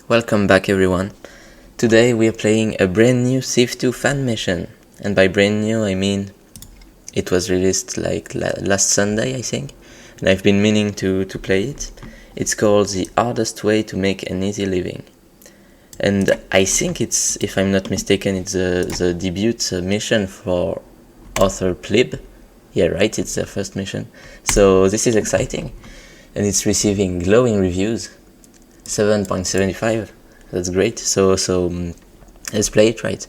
Welcome back everyone. Today we are playing a brand new Civ 2 fan mission. And by brand new I mean it was released like last Sunday I think. And I've been meaning to play it. It's called The Hardest Way to Make an Easy Living. And I think it's, if I'm not mistaken, it's the debut mission for author Plibb. Yeah, right, it's their first mission. So this is exciting. And it's receiving glowing reviews. 7.75, that's great. So let's play it, right?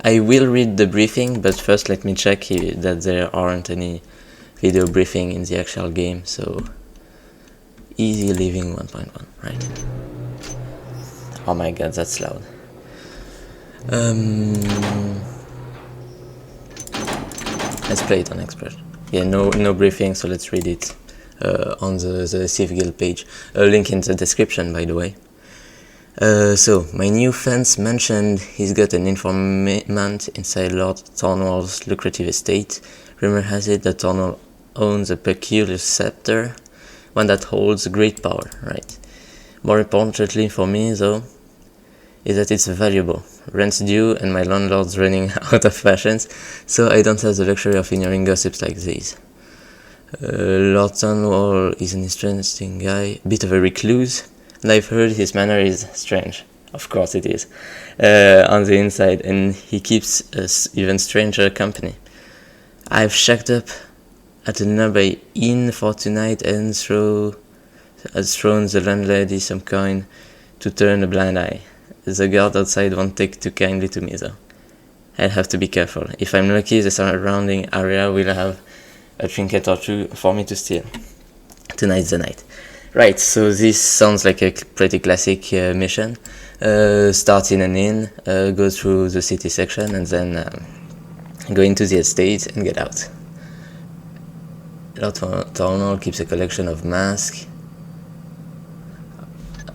I will read the briefing, but first let me check that there aren't any video briefing in the actual game. So easy living 1.1, right? Oh my god, that's loud. Let's play it on expert. Yeah, no briefing, so let's read it on the Civ Guild page. A link in the description, by the way. So, my new fence mentioned he's got an informant inside Lord Thornwall's lucrative estate. Rumor has it that Thornwall owns a peculiar scepter, one that holds great power, right? More importantly for me, though, is that it's valuable. Rent's due and my landlord's running out of fashions, so I don't have the luxury of ignoring gossips like these. Lord Thornwall is an interesting guy, a bit of a recluse, and I've heard his manner is strange. Of course it is, on the inside, and he keeps us even stranger company. I've shacked up at a nearby inn for tonight and has thrown the landlady some coin to turn a blind eye. The guard outside won't take too kindly to me though. I'll have to be careful. If I'm lucky, the surrounding area will have a trinket or two for me to steal. Tonight's the night. Right, so this sounds like a pretty classic mission. Start in an inn, go through the city section, and then go into the estate and get out. Lord Thornwall keeps a collection of masks.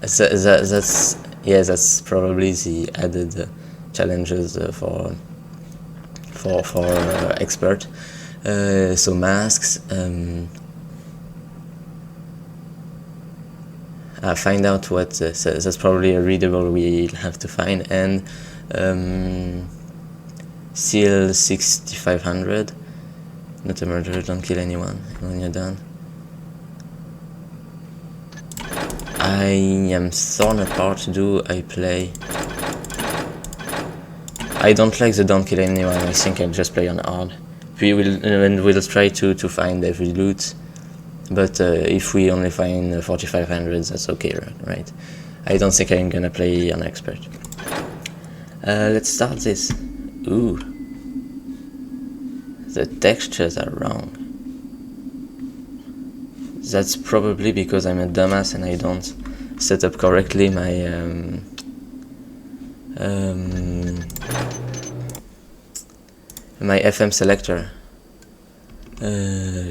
That's probably the added challenges for expert. So masks. Find out what that's probably a readable we'll have to find, and seal 6500. Not a murderer. Don't kill anyone when you're done. I am torn apart. Do I play? I don't like the don't kill anyone. I think I'll just play on hard. We'll try to find every loot, but if we only find 4500, that's okay, right? I don't think I'm gonna play on expert. Let's start this. Ooh, the textures are wrong. That's probably because I'm a dumbass and I don't set up correctly my my FM selector.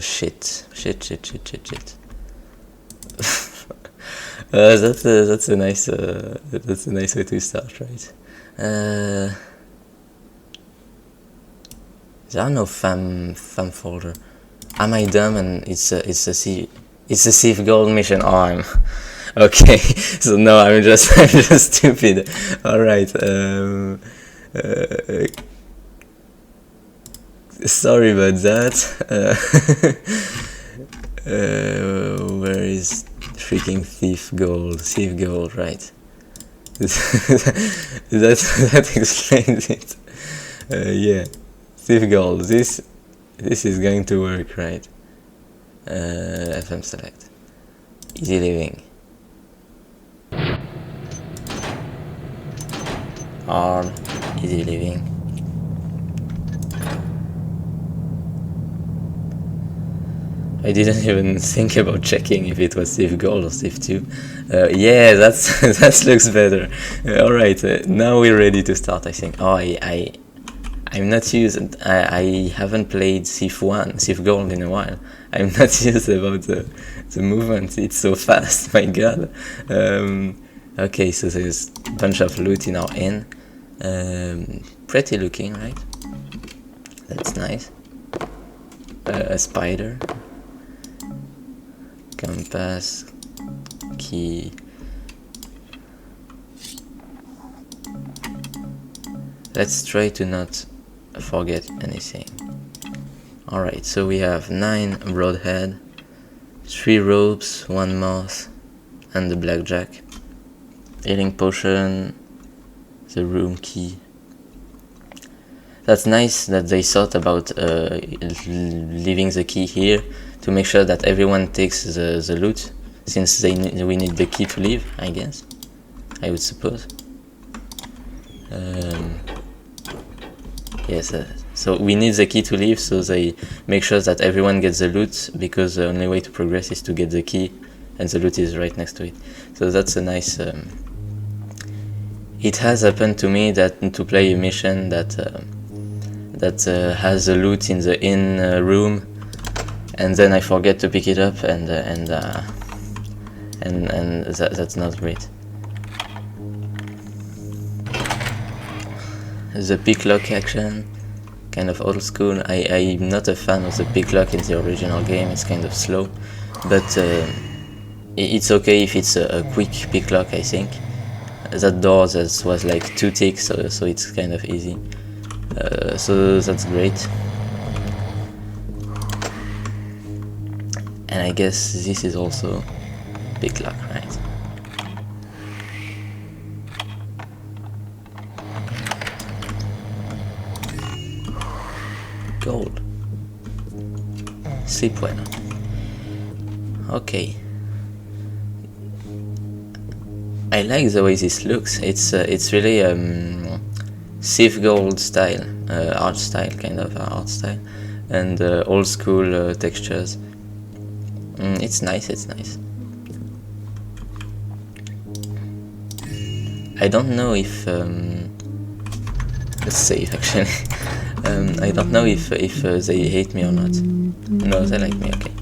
Shit. That's a nice way to start, right? There are no fam folder. Am I dumb and it's a Civ Gold mission? Oh, I'm okay. So no, I'm just stupid. All right. Sorry about that. Where is freaking Civ Gold, right? that explains it. Yeah, Civ Gold. This is going to work, right? FM select. Easy living. Hard. Easy living. I didn't even think about checking if it was Civ Gold or Civ 2. Yeah, that looks better. Alright, now we're ready to start, I think. Oh, I'm not used. I haven't played Civ Gold in a while. I'm not used about the movement. It's so fast, my god. Okay, so there's a bunch of loot in our inn. Pretty looking, right? That's nice. A spider. Compass. Key. Let's try to not forget anything. Alright, so we have 9 broadhead, 3 ropes, 1 moth, and the blackjack. Healing potion, the room key. That's nice that they thought about leaving the key here to make sure that everyone takes the loot, since we need the key to leave, I guess. I would suppose. Yes, so we need the key to leave, so they make sure that everyone gets the loot, because the only way to progress is to get the key, and the loot is right next to it. So that's a nice... It has happened to me that to play a mission that has the loot in the room, and then I forget to pick it up, and that's not great. The pick lock action, kind of old school. I'm not a fan of the pick lock in the original game. It's kind of slow, but it's okay if it's a quick pick lock, I think. That door was like 2 ticks, so it's kind of easy. So that's great. And I guess this is also pick lock, right? Gold. Sleep well. Okay. I like the way this looks. It's really Thief Gold style, art style, kind of art style, and old school textures. It's nice. It's nice. I don't know if let's save actually. I don't know if they hate me or not. No, they like me, okay.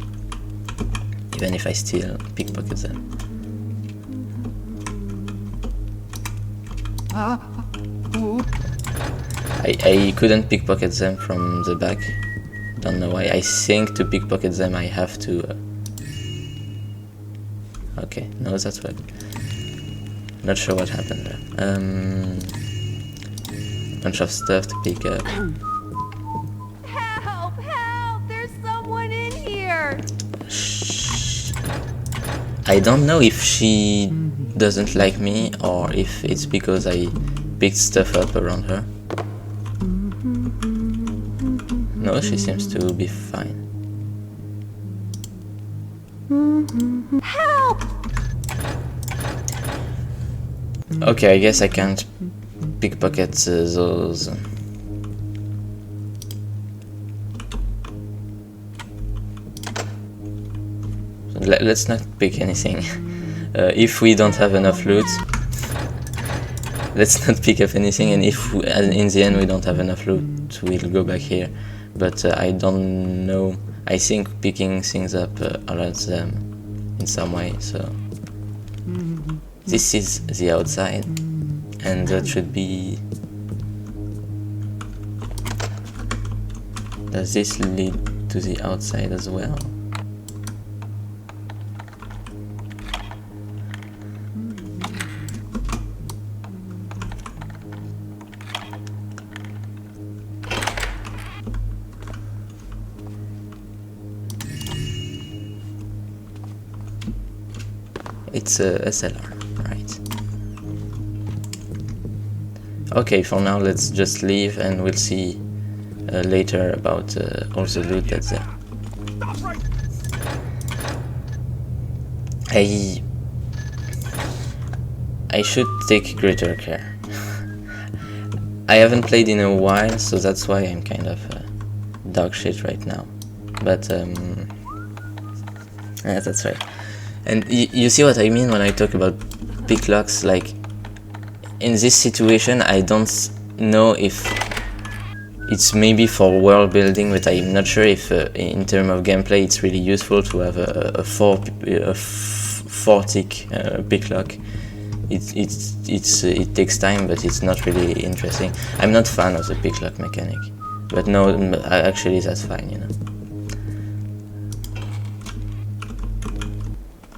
Even if I still pickpocket them. I couldn't pickpocket them from the back. Don't know why. I think to pickpocket them I have to... Okay, no, that's right. Not sure what happened there. Bunch of stuff to pick up. Help! Help! There's someone in here! Shh. I don't know if she doesn't like me or if it's because I picked stuff up around her. No, she seems to be fine. Help! Okay, I guess I can't pickpocket those. Let's not pick anything. If we don't have enough loot, let's not pick up anything, and if in the end we don't have enough loot, we'll go back here. But I don't know. I think picking things up alerts them in some way, so... This is the outside, and that should be... Does this lead to the outside as well? It's a cellar, right. Okay, for now let's just leave and we'll see later about all the loot that's there. I should take greater care. I haven't played in a while, so that's why I'm kind of dog shit right now. But yeah, that's right. And you see what I mean when I talk about pick locks? Like, in this situation, I don't know if it's maybe for world building, but I'm not sure if in terms of gameplay it's really useful to have a four tick pick lock. It takes time, but it's not really interesting. I'm not a fan of the pick lock mechanic, but no, actually that's fine, you know.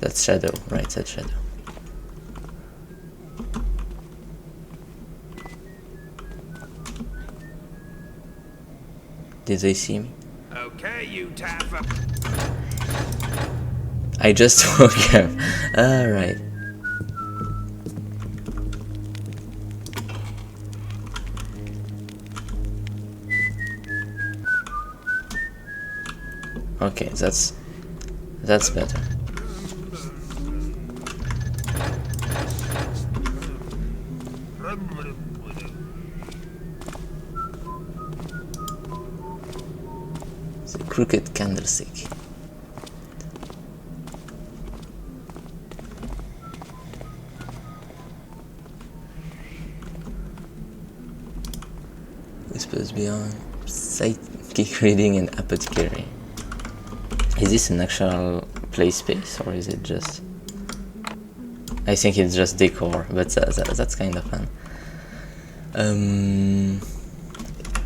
That's shadow, right? That's shadow. Did they see me? Okay, you Taffa. I just woke up. Alright. Okay, that's better. It's a crooked candlestick. Whispers beyond, psychic reading and apothecary. Is this an actual play space or is it just... I think it's just decor, but that's kind of fun.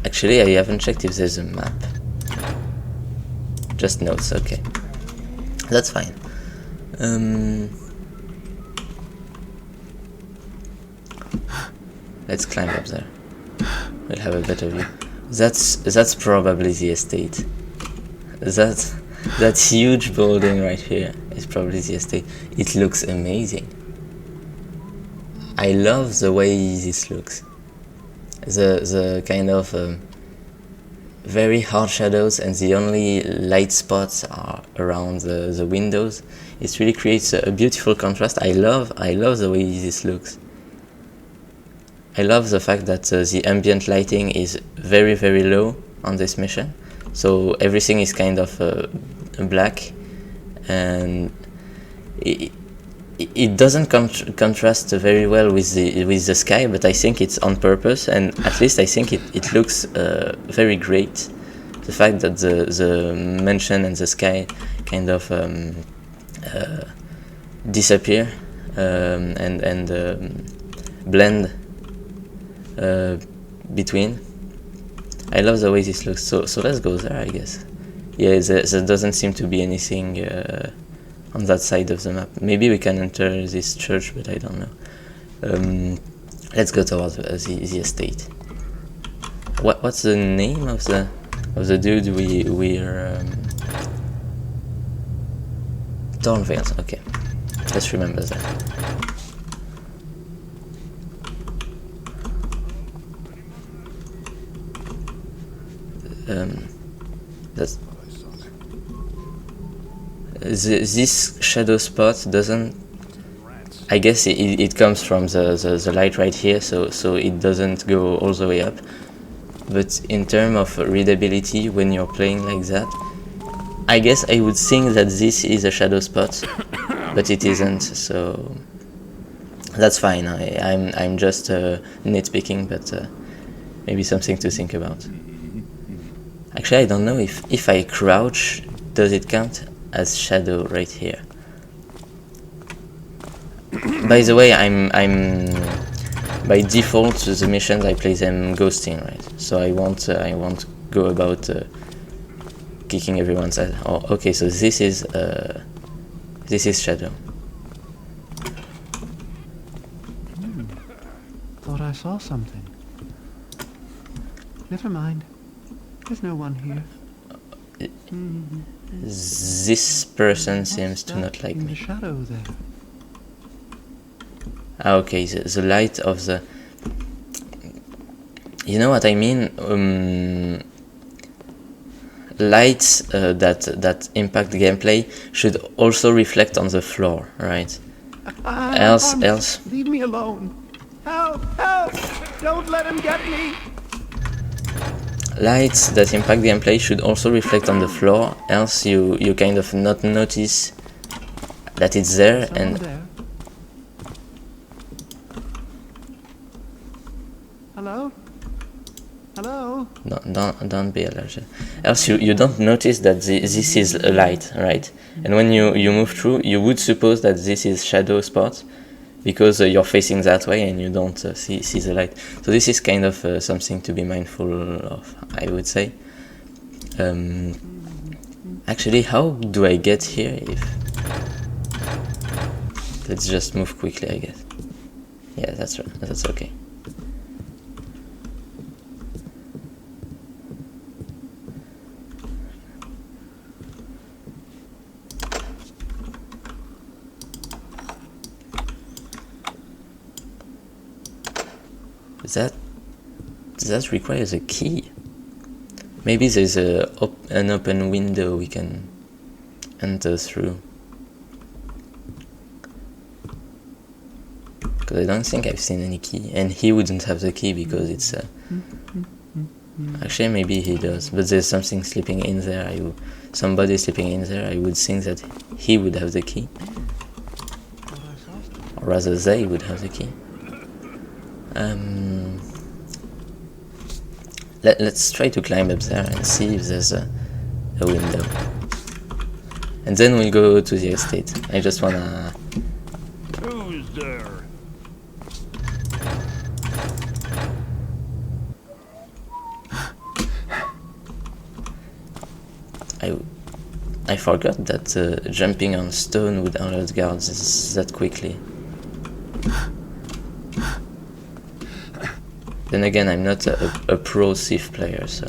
Actually, I haven't checked if there's a map. Just notes, okay. That's fine. Let's climb up there. We'll have a better view. That's probably the estate. That huge building right here is probably the estate. It looks amazing. I love the way this looks. The kind of very hard shadows, and the only light spots are around the windows. It really creates a beautiful contrast. I love the way this looks. I love the fact that the ambient lighting is very, very low on this mission, so everything is kind of black, and it doesn't contrast very well with the sky, but I think it's on purpose, and at least I think it looks very great. The fact that the mansion and the sky kind of disappear and blend between. I love the way this looks. So let's go there, I guess. Yeah, there doesn't seem to be anything on that side of the map. Maybe we can enter this church, but I don't know. Let's go towards the estate. What's the name of the dude we're Thornvales. Okay, let's remember that. That's this shadow spot doesn't. I guess it comes from the light right here, so it doesn't go all the way up. But in terms of readability, when you're playing like that, I guess I would think that this is a shadow spot, but it isn't. So that's fine. I'm just nitpicking, but maybe something to think about. Actually, I don't know if I crouch, does it count as shadow right here? By the way, I'm by default the missions I play them ghosting, right? So I won't go about kicking everyone's ass. Oh, okay. So this is shadow. Thought I saw something. Never mind. There's no one here. This person seems to not like in me. the shadow there. Ah, okay, the light of the... You know what I mean? Lights that impact gameplay should also reflect on the floor, right? Else... Leave me alone. Help! Help! Don't let him get me! Lights that impact gameplay should also reflect on the floor, else you kind of not notice that it's there. Someone And there? Hello? Hello? no, don't be allergic. Else you don't notice that this is a light, right? And when you move through, you would suppose that this is shadow spot, because you're facing that way and you don't see the light. So this is kind of something to be mindful of, I would say. Actually, how do I get here? Let's just move quickly, I guess. Yeah, that's right. That's okay. that requires a key. Maybe there's an open window we can enter through. Because I don't think I've seen any key, and he wouldn't have the key because it's actually maybe he does, but there's something sleeping in there. Somebody sleeping in there. I would think that he would have the key, or rather they would have the key. Let's try to climb up there and see if there's a window, and then we'll go to the estate. I just wanna. Who's there? I forgot that jumping on stone would alert guards that quickly. Then again, I'm not a pro Thief player, so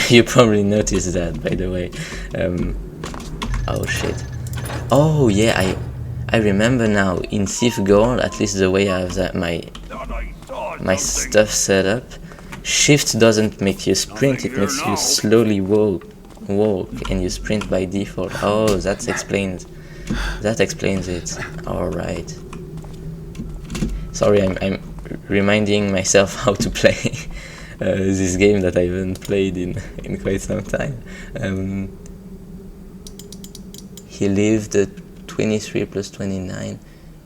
you probably noticed that, by the way. Oh shit. Oh yeah, I remember now. In Thief Gold, at least the way I have my stuff set up, Shift doesn't make you sprint; it makes you slowly walk, and you sprint by default. Oh, that explains it. All right. Sorry, I'm reminding myself how to play this game that I haven't played in quite some time. He lived 23 plus 29,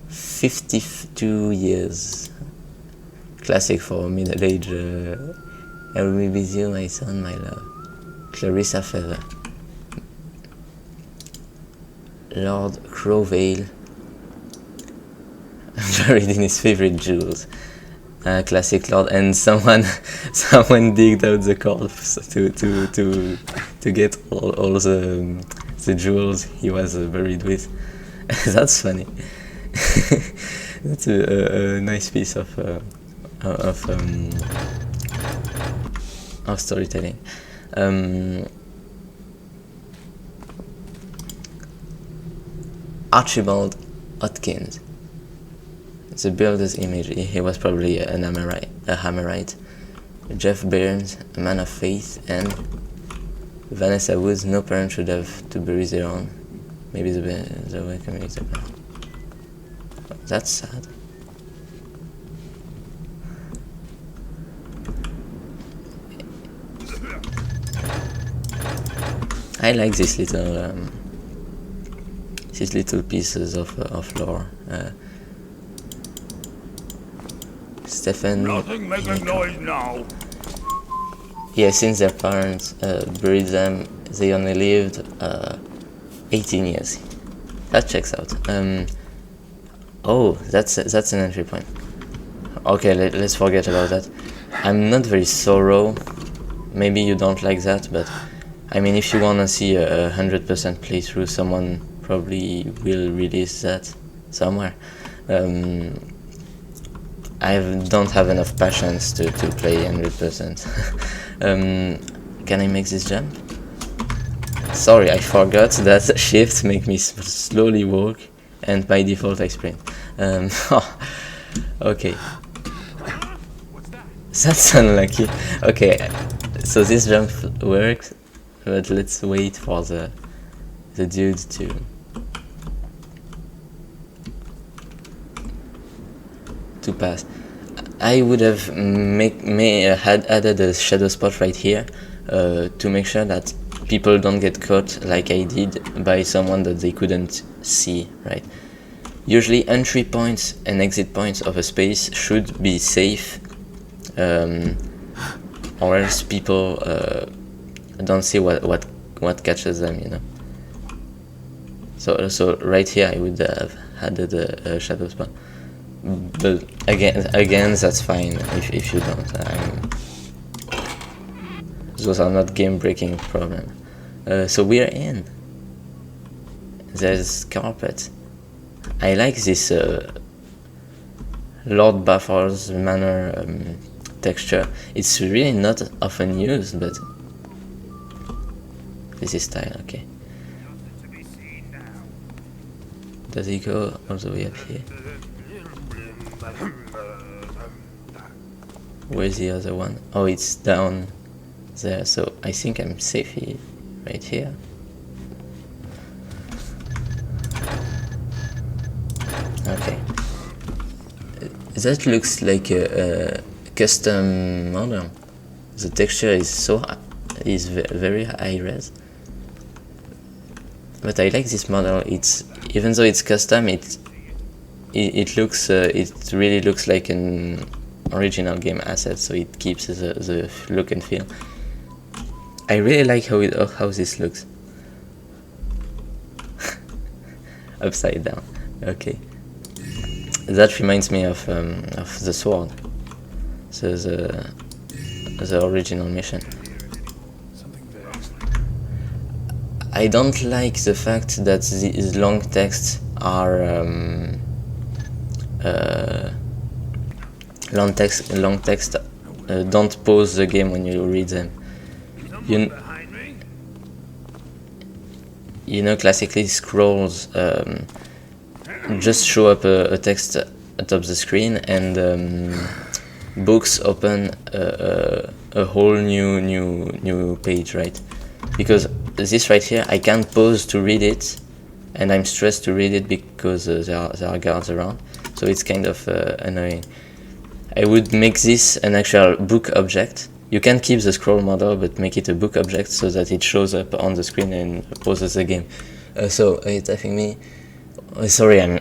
52 years. Classic for middle-aged. I will be with you, my son, my love. Clarissa Feather. Lord Crowvale. Buried in his favorite jewels. Classic Lord, and someone digged out the corpse to get all the jewels he was buried with. That's funny. That's a nice piece of storytelling. Archibald Hodgkins. The builder's image. He was probably a Hammerite. Jeff Burns, a man of faith, and Vanessa Woods. No parent should have to bury their own. Maybe the way community. That's sad. I like these little pieces of lore. Stephen. Nothing making noise now. Yeah, since their parents buried them, they only lived 18 years. That checks out. Oh, that's an entry point. Okay, let's forget about that. I'm not very thorough. Maybe you don't like that, but I mean, if you wanna see a 100% playthrough, someone probably will release that somewhere. I don't have enough patience to play 100%. Can I make this jump? Sorry, I forgot that shift make me slowly walk, and by default I sprint. Okay. That's unlucky. Okay, so this jump works, but let's wait for the dude to pass. I would have had added a shadow spot right here to make sure that people don't get caught like I did by someone that they couldn't see, right? Usually entry points and exit points of a space should be safe, or else people don't see what catches them, you know. So right here I would have added a shadow spot. But again, that's fine if you don't. Those are not game-breaking problems. So we're in. There's carpet. I like this Lord Buffer's Manor texture. It's really not often used, but this is style. Okay. Does he go all the way up here? Where's the other one? Oh, it's down there, so I think I'm safe here, right here. Okay. That looks like a custom model. The texture is very high res. But I like this model. It's even though it's custom, it really looks like an original game asset. So it keeps the look and feel. I really like how this looks. Upside down. Okay. That reminds me of the sword. So the original mission. I don't like the fact that these long texts are long text don't pause the game when you read them. You know, classically scrolls just show up a text atop the screen, and books open a whole new page, right? Because this right here, I can't pause to read it, and I'm stressed to read it because there are guards around, so it's kind of annoying. I would make this an actual book object. You can keep the scroll model, but make it a book object so that it shows up on the screen and pauses the game. So, are you tapping me? Sorry, I'm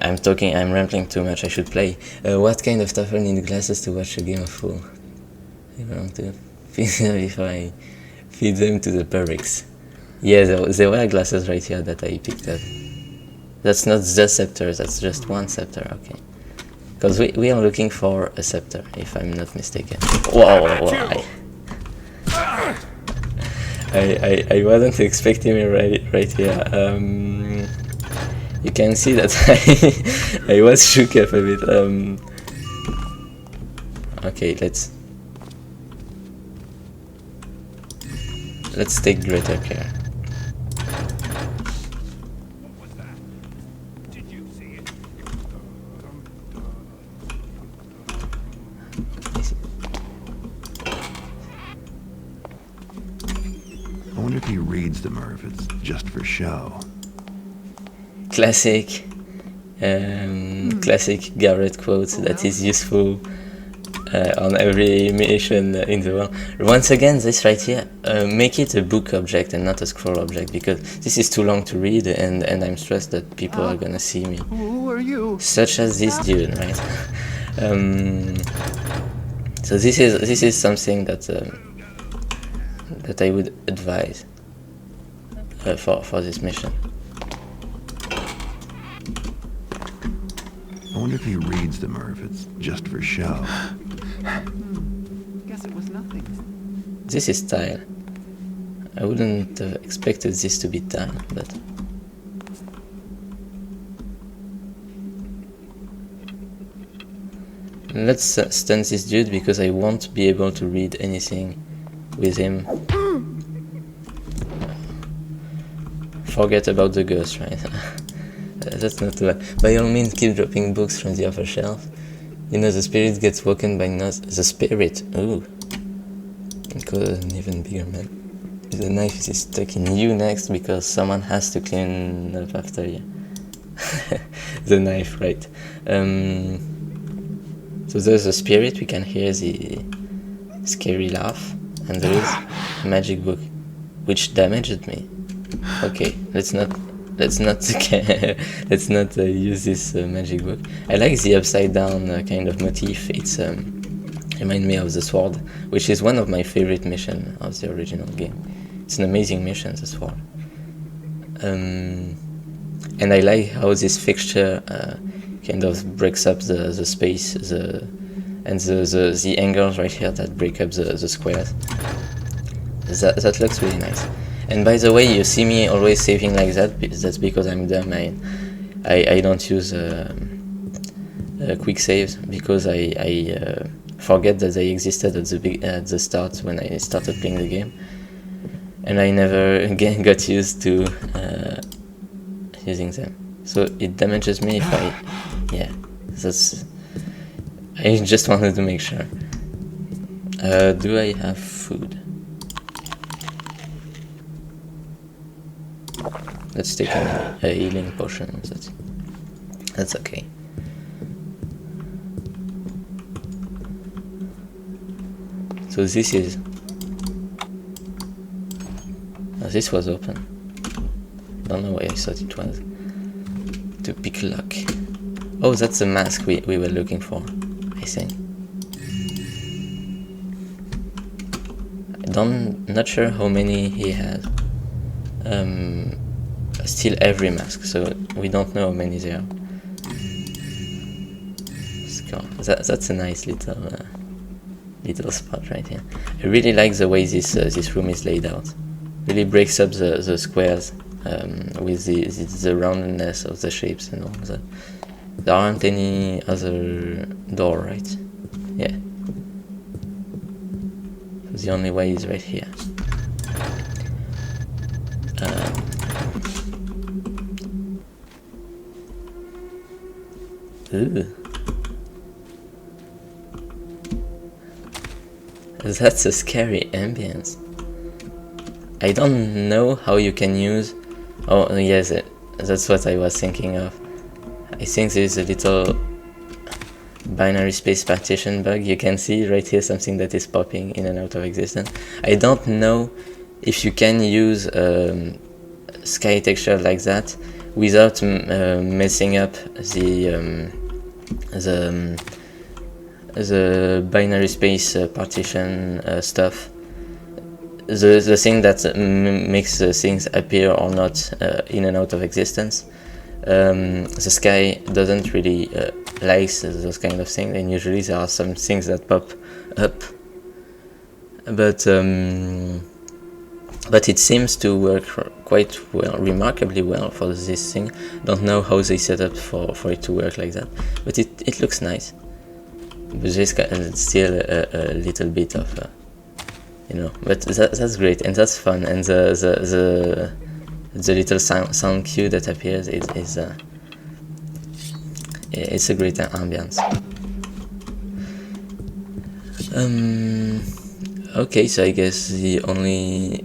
rambling too much, I should play. What kind of tougher need glasses to watch a game of Fool? I want to feed them before I feed them to the Pyrrhics. Yeah, there were glasses right here that I picked up. That's not the scepter, that's just one scepter, okay. Because we are looking for a scepter, if I'm not mistaken. Whoa, I wasn't expecting it right here. You can see that I was shook up a bit. Okay, let's take greater care. What was that? Did you see it? I wonder if he reads them or if it's just for show. Classic Garrett quote that is useful on every mission in the world. Once again, this right here, make it a book object and not a scroll object, because this is too long to read, and I'm stressed that people are gonna see me. Who are you? Such as this dude, right? So this is something that I would advise for this mission. I wonder if he reads them or if it's just for show. Guess it was nothing. This is tile. I wouldn't have expected this to be tile, but let's stun this dude because I won't be able to read anything with him. Forget about the ghost, right? That's not too bad. By all means, keep dropping books from the upper shelf. You know, the spirit gets woken by not the spirit. Ooh. Cause an even bigger man. The knife is stuck in you next because someone has to clean up after you. The knife, right. So there's a spirit, we can hear the scary laugh, and there is a magic book, which damaged me. Okay, let's not use this magic book. I like the upside down kind of motif. It's remind me of the sword, which is one of my favorite missions of the original game. It's an amazing mission, the sword. And I like how this fixture kind of breaks up the space, and the angles right here that break up the squares. That looks really nice. And by the way, you see me always saving like that. That's because I'm dumb. I don't use quick saves because I forget that they existed at the start when I started playing the game, and I never again got used to using them. So it damages me if I, yeah. I just wanted to make sure. Do I have food? Let's take a healing potion. That's okay. So this is... oh, this was open. Don't know why I thought it was. To pick lock. Oh, that's the mask we were looking for, I think. Not sure how many he has. Still every mask, so we don't know how many there are. That's a nice little spot right here. I really like the way this room is laid out. Really breaks up the squares with the roundness of the shapes and all that. There aren't any other door, right? Yeah. The only way is right here. Ooh. That's a scary ambience. I don't know how you can use... oh yes, that's what I was thinking of. I think there's a little binary space partition bug. You can see right here something that is popping in and out of existence. I don't know if you can use sky texture like that without messing up the binary space partition stuff. The thing that makes things appear or not in and out of existence. The sky doesn't really like those kind of things, and usually there are some things that pop up, but it seems to work quite well, remarkably well for this thing. Don't know how they set up for it to work like that, but it looks nice. But this it's still a little bit of you know, but that's great and that's fun, and the little sound cue that appears is it's a great ambience. Okay, so I guess the only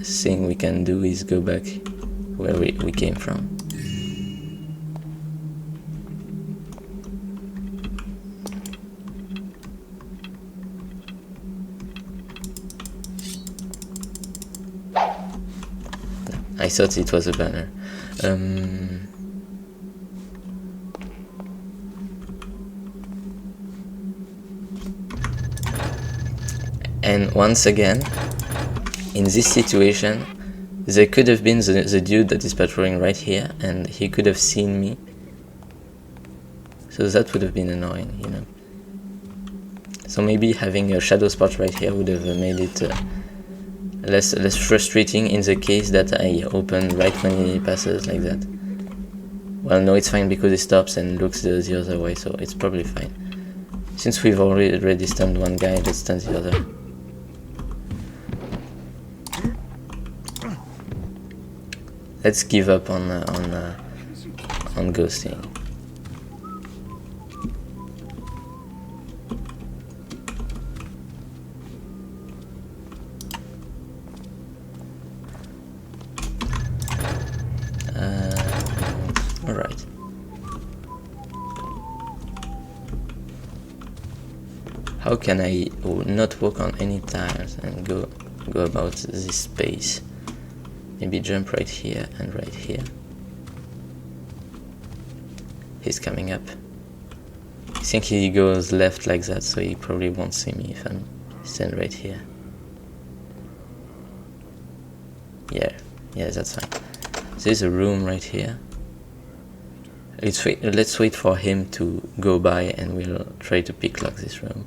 thing we can do is go back where we came from. I thought it was a banner. And once again, in this situation, there could have been the dude that is patrolling right here, and he could have seen me. So that would have been annoying, you know. So maybe having a shadow spot right here would have made it less frustrating in the case that I open right when he passes like that. Well, no, it's fine because he stops and looks the other way, so it's probably fine. Since we've already stunned one guy, let's stun the other. Let's give up on ghosting. All right. How can I not walk on any tires and go about this space? Maybe jump right here and right here. He's coming up. I think he goes left like that, so he probably won't see me if I'm stand right here. Yeah, that's fine. There's a room right here. Let's wait for him to go by and we'll try to pick lock this room.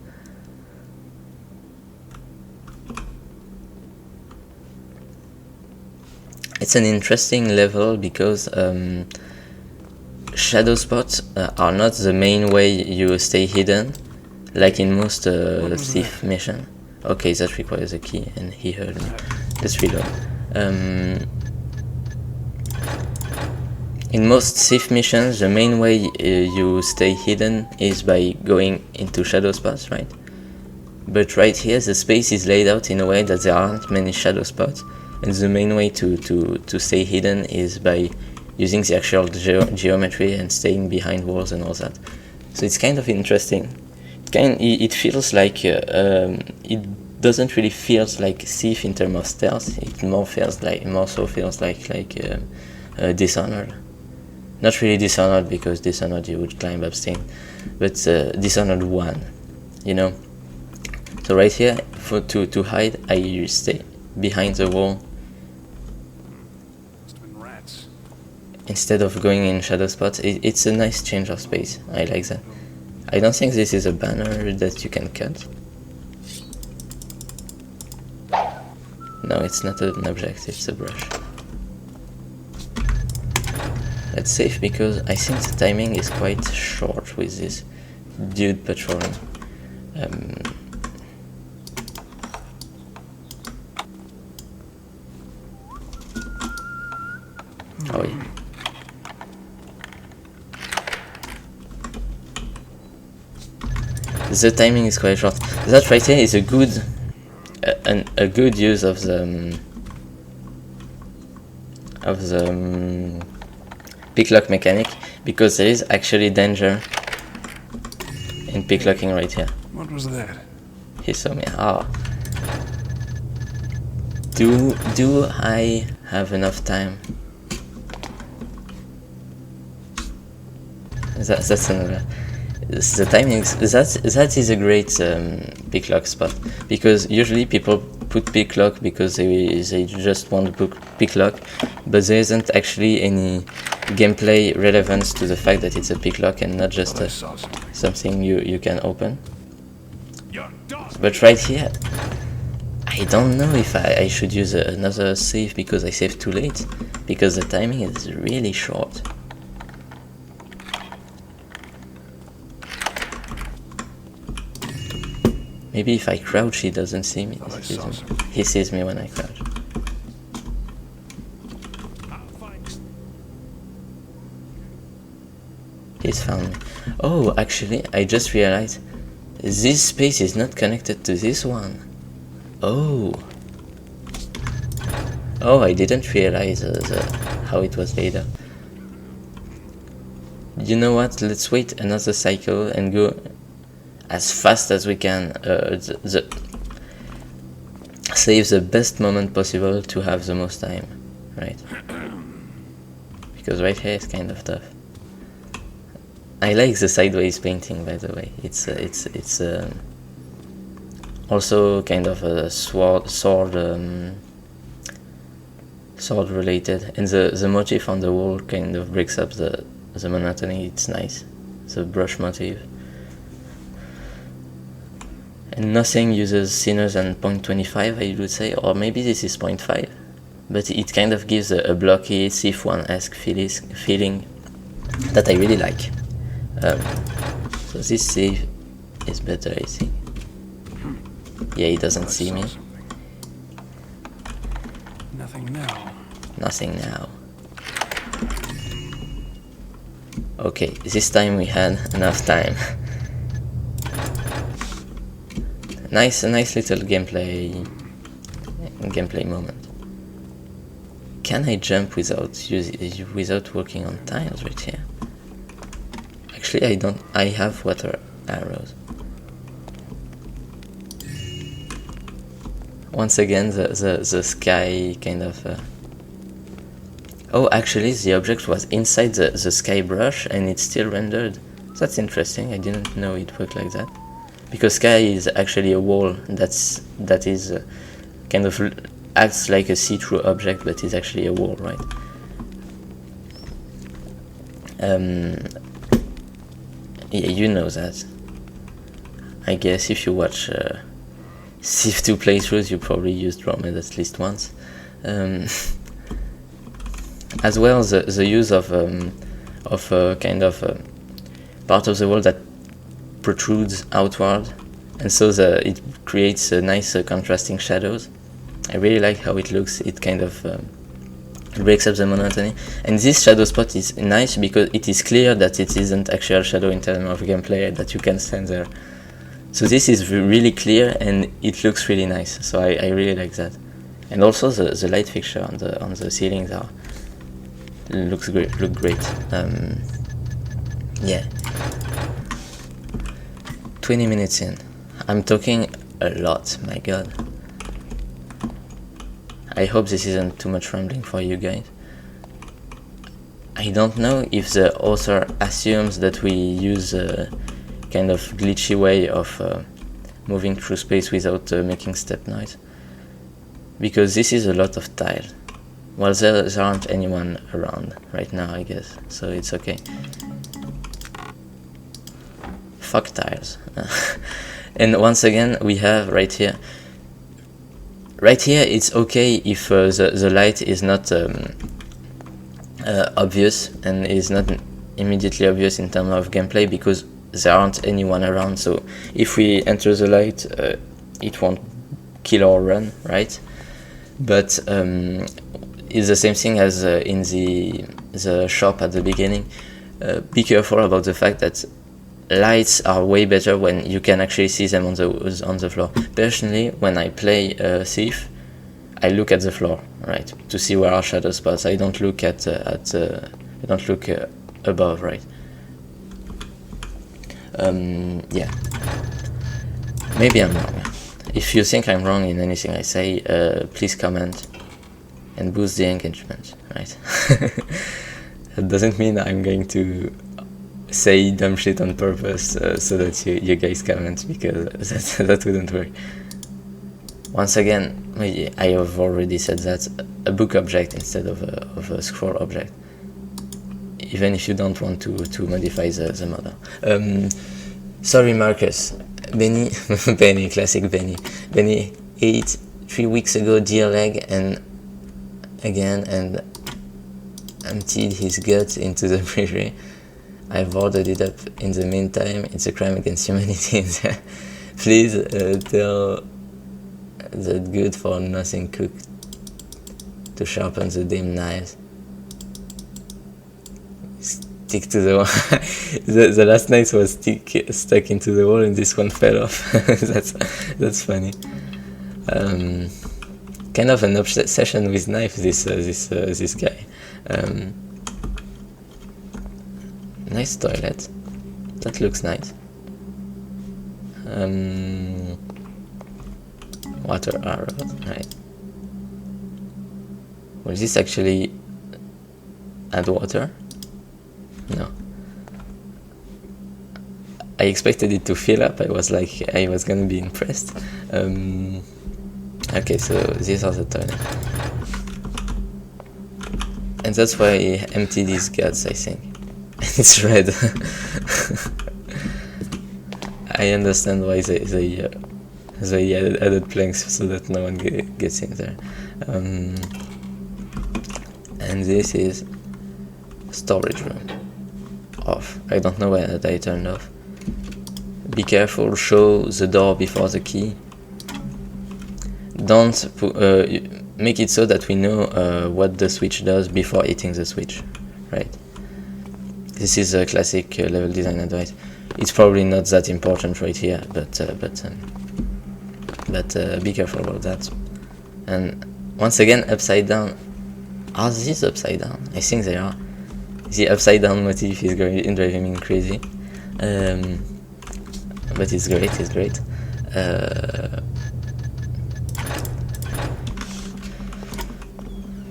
It's an interesting level because shadow spots are not the main way you stay hidden, like in most thief mission. Okay, that requires a key, and he heard me. Let's reload. In most thief missions, the main way you stay hidden is by going into shadow spots, right? But right here the space is laid out in a way that there aren't many shadow spots, and the main way to stay hidden is by using the actual geometry and staying behind walls and all that. So it's kind of interesting. It feels like it doesn't really feels like Thief in terms of stealth. It more so feels like Dishonored. Not really Dishonored, because Dishonored you would climb up things, but Dishonored 1, you know. So right here, to hide, I stay behind the wall Must have been rats. instead of going in shadow spots. It's a nice change of space. I like that. I don't think this is a banner that you can cut. No, it's not an object, it's a brush. Let's save, because I think the timing is quite short with this dude patrolling. Oh yeah. The timing is quite short. That right here is a good use of the picklock mechanic, because there is actually danger in picklocking right here. What was that? He saw me. Ah. Do I have enough time? That's another. The timing that is a great picklock spot, because usually people put picklock because they just want to put picklock, but there isn't actually any gameplay relevance to the fact that it's a picklock and not just I saw something. something you can open. You're done. But right here, I don't know if I should use another save, because I saved too late, because the timing is really short. Maybe if I crouch, he doesn't see me. He sees me when I crouch. He's found me. Oh, actually, I just realized this space is not connected to this one. Oh. Oh, I didn't realize how it was laid out. You know what? Let's wait another cycle and go as fast as we can. Save the best moment possible to have the most time, right? Because right here is kind of tough. I like the sideways painting, by the way. It's also kind of a sword related, and the motif on the wall kind of breaks up the monotony. It's nice, the brush motif. And nothing uses thinner than 0.25, I would say, or maybe this is 0.5, but it kind of gives a blocky Thief1-esque feeling that I really like. So this save is better, I think. Yeah, he doesn't see me. Nothing now. Nothing now. Okay, this time we had enough time. A nice little gameplay moment. Can I jump without working on tiles right here? Actually, I don't. I have water arrows. Once again, the sky kind of. Oh, actually, the object was inside the sky brush, and it's still rendered. That's interesting. I didn't know it worked like that. Because sky is actually a wall that is kind of acts like a see-through object, but is actually a wall, right? Yeah, you know that. I guess if you watch Thief 2 playthroughs, you probably used Romed at least once. As well, the use of kind of part of the wall that protrudes outward, and so it creates nice contrasting shadows. I really like how it looks. It kind of breaks up the monotony, and this shadow spot is nice because it is clear that it isn't actual shadow in terms of gameplay, that you can stand there So this is really clear and it looks really nice. So I really like that. And also the light fixture on the ceilings look great. Yeah. 20 minutes in. I'm talking a lot, my god. I hope this isn't too much rambling for you guys. I don't know if the author assumes that we use a kind of glitchy way of moving through space without making step noise. Because this is a lot of tile. Well, there aren't anyone around right now, I guess, so it's okay. Fuck tiles. And once again, we have right here, it's okay if the light is not obvious and is not immediately obvious in terms of gameplay, because there aren't anyone around. So if we enter the light, it won't kill or run, right? But it's the same thing as in the shop at the beginning. Be careful about the fact that lights are way better when you can actually see them on the floor. Personally, when I play Thief, I look at the floor, right, to see where are shadow spots. I don't look at I don't look above, right? Yeah. Maybe I'm wrong. If you think I'm wrong in anything I say, please comment and boost the engagement, right? That doesn't mean I'm going to say dumb shit on purpose so that you guys comment, because that wouldn't work. Once again, I have already said that, a book object instead of a scroll object, even if you don't want to modify the model. Sorry Marcus, Benny, Benny, classic Benny. Benny ate 3 weeks ago deer leg and emptied his guts into the brewery. I've ordered it up in the meantime. It's a crime against humanity. Please tell that good for nothing cook to sharpen the damn knives. Stick to the wall. the last knife was stuck into the wall and this one fell off. that's funny. Kind of an obsession with knives, this guy. Nice toilet. That looks nice. Water arrows, right. Will this actually add water? No. I expected it to fill up. I was gonna be impressed. Okay, so these are the toilet. And that's why I emptied these guts, I think. It's red. I understand why they added planks so that no one gets in there. And this is storage room. Off. I don't know why I turned off. Be careful, show the door before the key. Don't make it so that we know what the switch does before hitting the switch, right? This is a classic level design advice. It's probably not that important right here, but be careful about that. And once again, upside down. Are these upside down? I think they are. The upside down motif is driving me crazy. But it's great, it's great.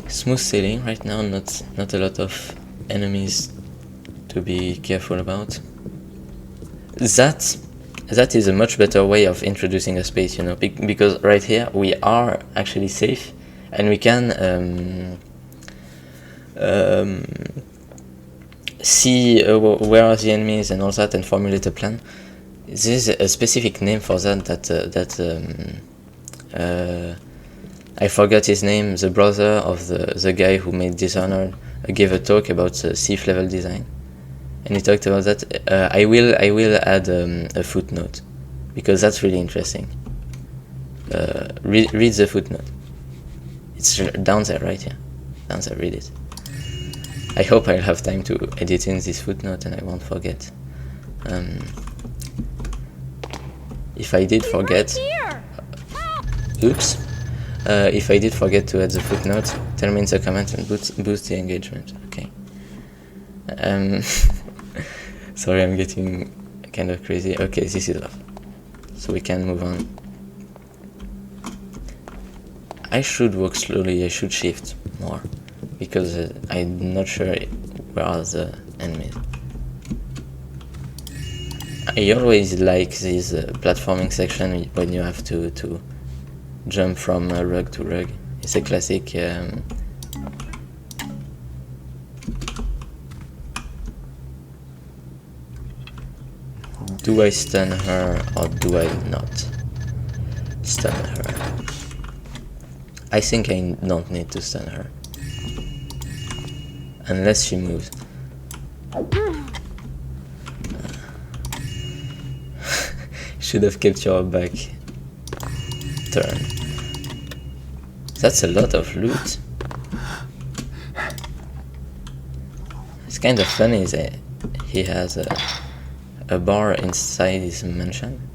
Smooth sailing right now, not a lot of enemies to be careful about. That is a much better way of introducing a space, you know, because right here we are actually safe and we can see where are the enemies and all that and formulate a plan. There's a specific name for that I forgot his name. The brother of the guy who made Dishonored gave a talk about Thief level design, and he talked about that. I will add a footnote because that's really interesting. Read the footnote. It's down there, right? Yeah, down there. Read it. I hope I'll have time to edit in this footnote and I won't forget. if I did forget, Here! oops, if I did forget to add the footnote, tell me in the comments and boost the engagement. Okay. Sorry, I'm getting kind of crazy. Okay, this is off, so we can move on. I should walk slowly. I should shift more because I'm not sure where are the enemies. I always like this platforming section when you have to jump from rug to rug. It's a classic do I stun her or do I not stun her? I think I don't need to stun her unless she moves. Should have kept your back turn. That's a lot of loot. It's kind of funny that he has a bar inside his mansion.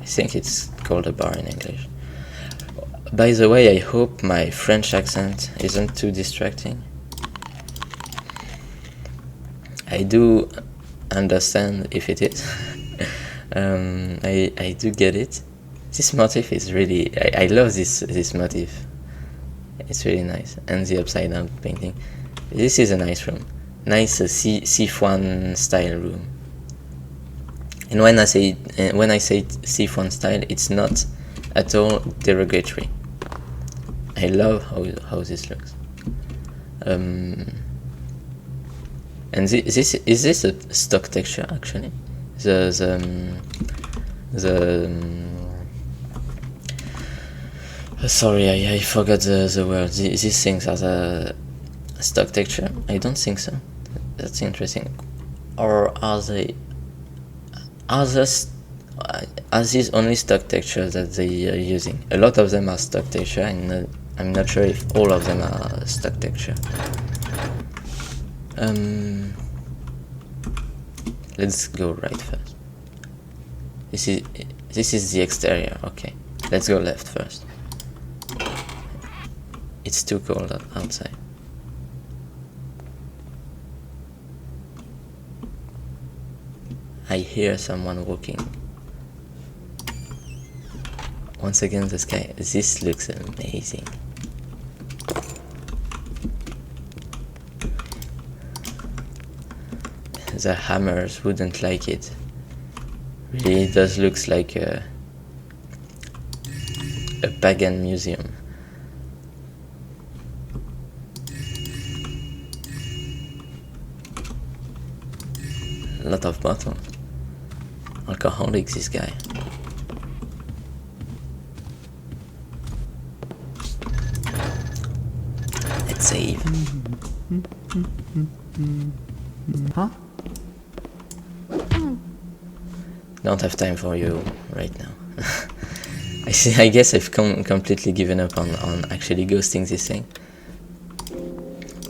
I think it's called a bar in English. By the way, I hope my French accent isn't too distracting. I do understand if it is. I do get it. This motif is really, I love this motif. It's really nice. And the upside down painting. This is a nice room. Nice Sifuan style room. And when I say Sifuan style, it's not at all derogatory. I love how this looks. And this is this a stock texture actually? Sorry, I forgot the word. These things are the stock texture? I don't think so. That's interesting. Or are they? Are these only stock textures that they are using? A lot of them are stock texture, and I'm not sure if all of them are stock texture. Let's go right first. This is the exterior. Okay, let's go left first. It's too cold outside. I hear someone walking. Once again, the sky. This looks amazing. The hammers wouldn't like it. Really, it does look like a pagan museum. A lot of bottles. Alcoholic, this guy. Let's save. Huh? Don't have time for you right now. I guess I've completely given up on actually ghosting this thing.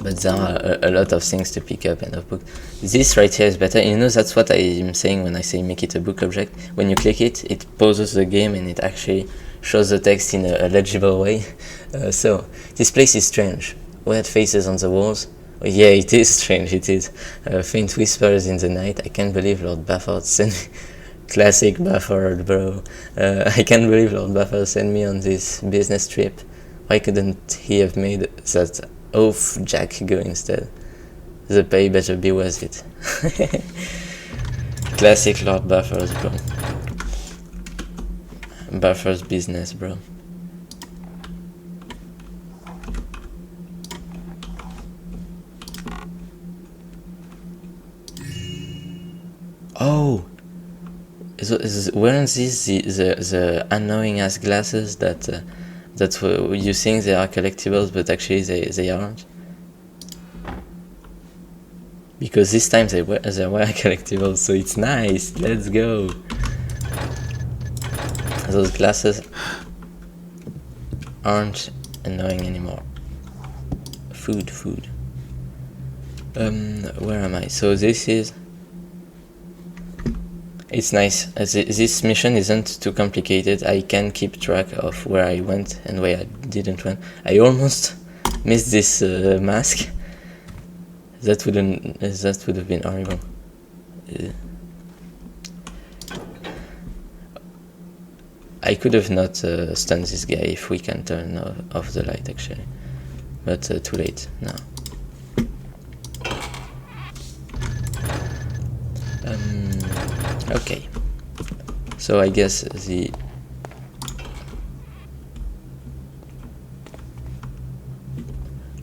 But there are a lot of things to pick up in a book. This right here is better. You know, that's what I'm saying when I say make it a book object. When you click it, it pauses the game and it actually shows the text in a legible way. So, this place is strange. Weird faces on the walls. Yeah, it is strange, it is. Faint whispers in the night. I can't believe Lord Bafford sent me... Classic Bafford, bro. I can't believe Lord Bafford sent me on this business trip. Why couldn't he have made that oaf Jack go instead? The pay better be worth it. Classic Lord Bafford, bro. Bafford's business, bro. Oh! Weren't these the annoying ass glasses that you think they are collectibles, but actually they aren't? Because this time they were collectibles, so it's nice. Let's go. Those glasses aren't annoying anymore. Food. Where am I? So this is. It's nice. This mission isn't too complicated. I can keep track of where I went and where I didn't went. I almost missed this mask. That would have been horrible. I could have not stunned this guy if we can turn off the light actually, but too late now. Okay, so I guess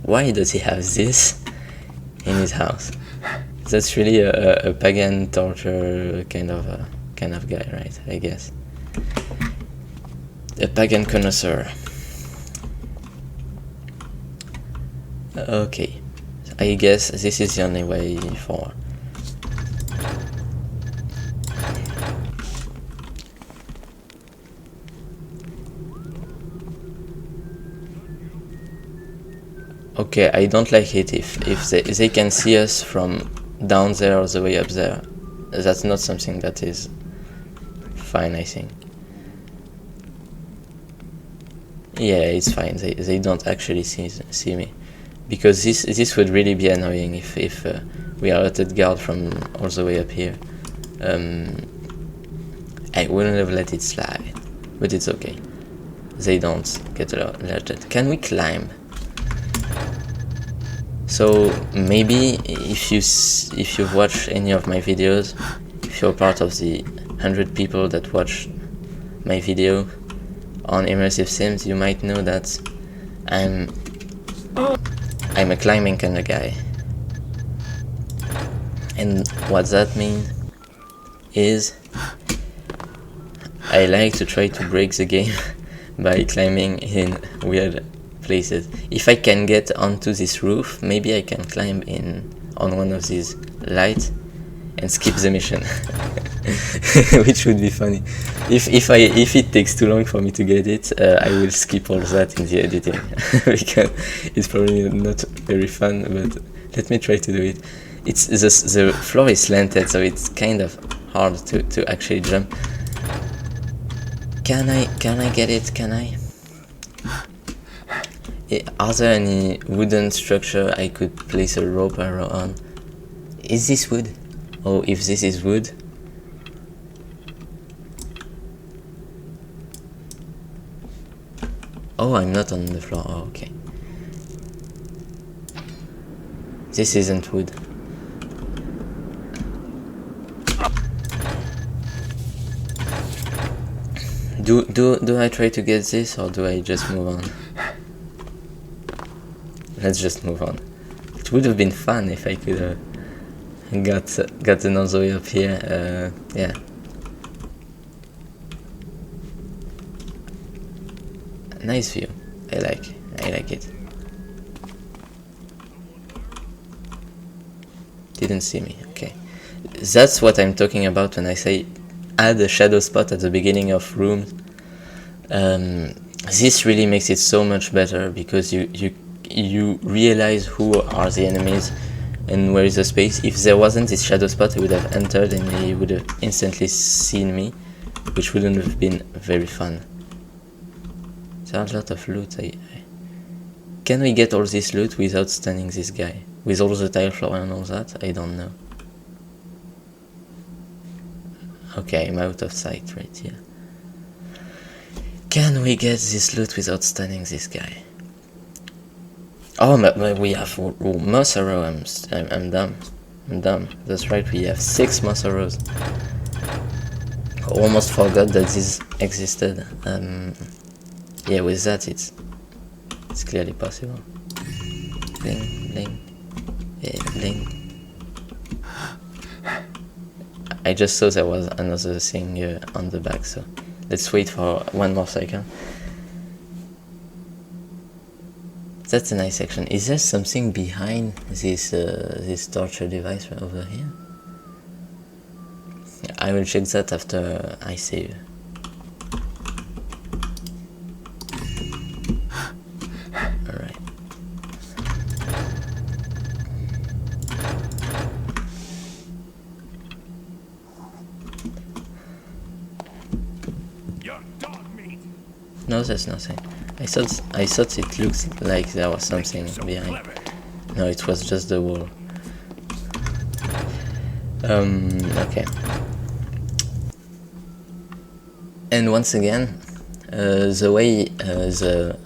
why does he have this in his house? That's really a pagan torture kind of guy, right? I guess a pagan connoisseur. Okay, I guess this is the only way forward. Okay, I don't like it if they can see us from down there or the way up there. That's not something that is fine, I think. Yeah, it's fine. They don't actually see me, because this would really be annoying if we are at guard from all the way up here. I wouldn't have let it slide, but it's okay. They don't get alerted. Can we climb? So maybe if you've watched any of my videos, if you're part of the 100 people that watch my video on immersive sims, you might know that I'm a climbing kind of guy. And what that means is I like to try to break the game by climbing in weird places. If I can get onto this roof, maybe I can climb on one of these lights and skip the mission, which would be funny. If it takes too long for me to get it, I will skip all that in the editing because it's probably not very fun. But let me try to do it. It's the floor is slanted, so it's kind of hard to actually jump. Can I get it? Can I? Are there any wooden structure I could place a rope arrow on? Is this wood? Oh, if this is wood. Oh, I'm not on the floor. Oh, okay. This isn't wood. Do I try to get this, or do I just move on? Let's just move on. It would have been fun if I could have got another way up here. Yeah. Nice view. I like it. Didn't see me. Okay. That's what I'm talking about when I say add a shadow spot at the beginning of rooms. This really makes it so much better because you realize who are the enemies and where is the space. If there wasn't this shadow spot, I would have entered and he would have instantly seen me, which wouldn't have been very fun. There are a lot of loot. Can we get all this loot without stunning this guy? With all the tile floor and all that? I don't know. Okay, I'm out of sight right here. Can we get this loot without stunning this guy? Oh, but we have moss arrow. I'm dumb. I'm dumb. That's right, we have 6 moss arrows. Almost forgot that this existed. Yeah, with that it's clearly possible. Bling, bling, yeah, bling. I just saw there was another thing on the back, so let's wait for 1 more second. That's a nice section. Is there something behind this torture device right over here? I will check that after I save. Alright. No, there's nothing. I thought it looked like there was something behind. No, it was just the wall. Okay. And once again, the way the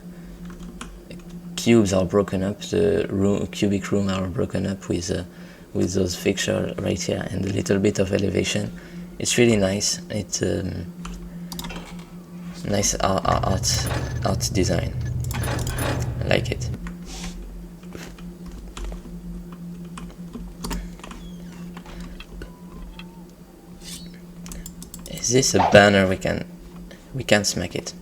cubes are broken up, the cubic room are broken up with those fixtures right here and a little bit of elevation. It's really nice. It's nice art design. I like it. Is this a banner? We can smack it.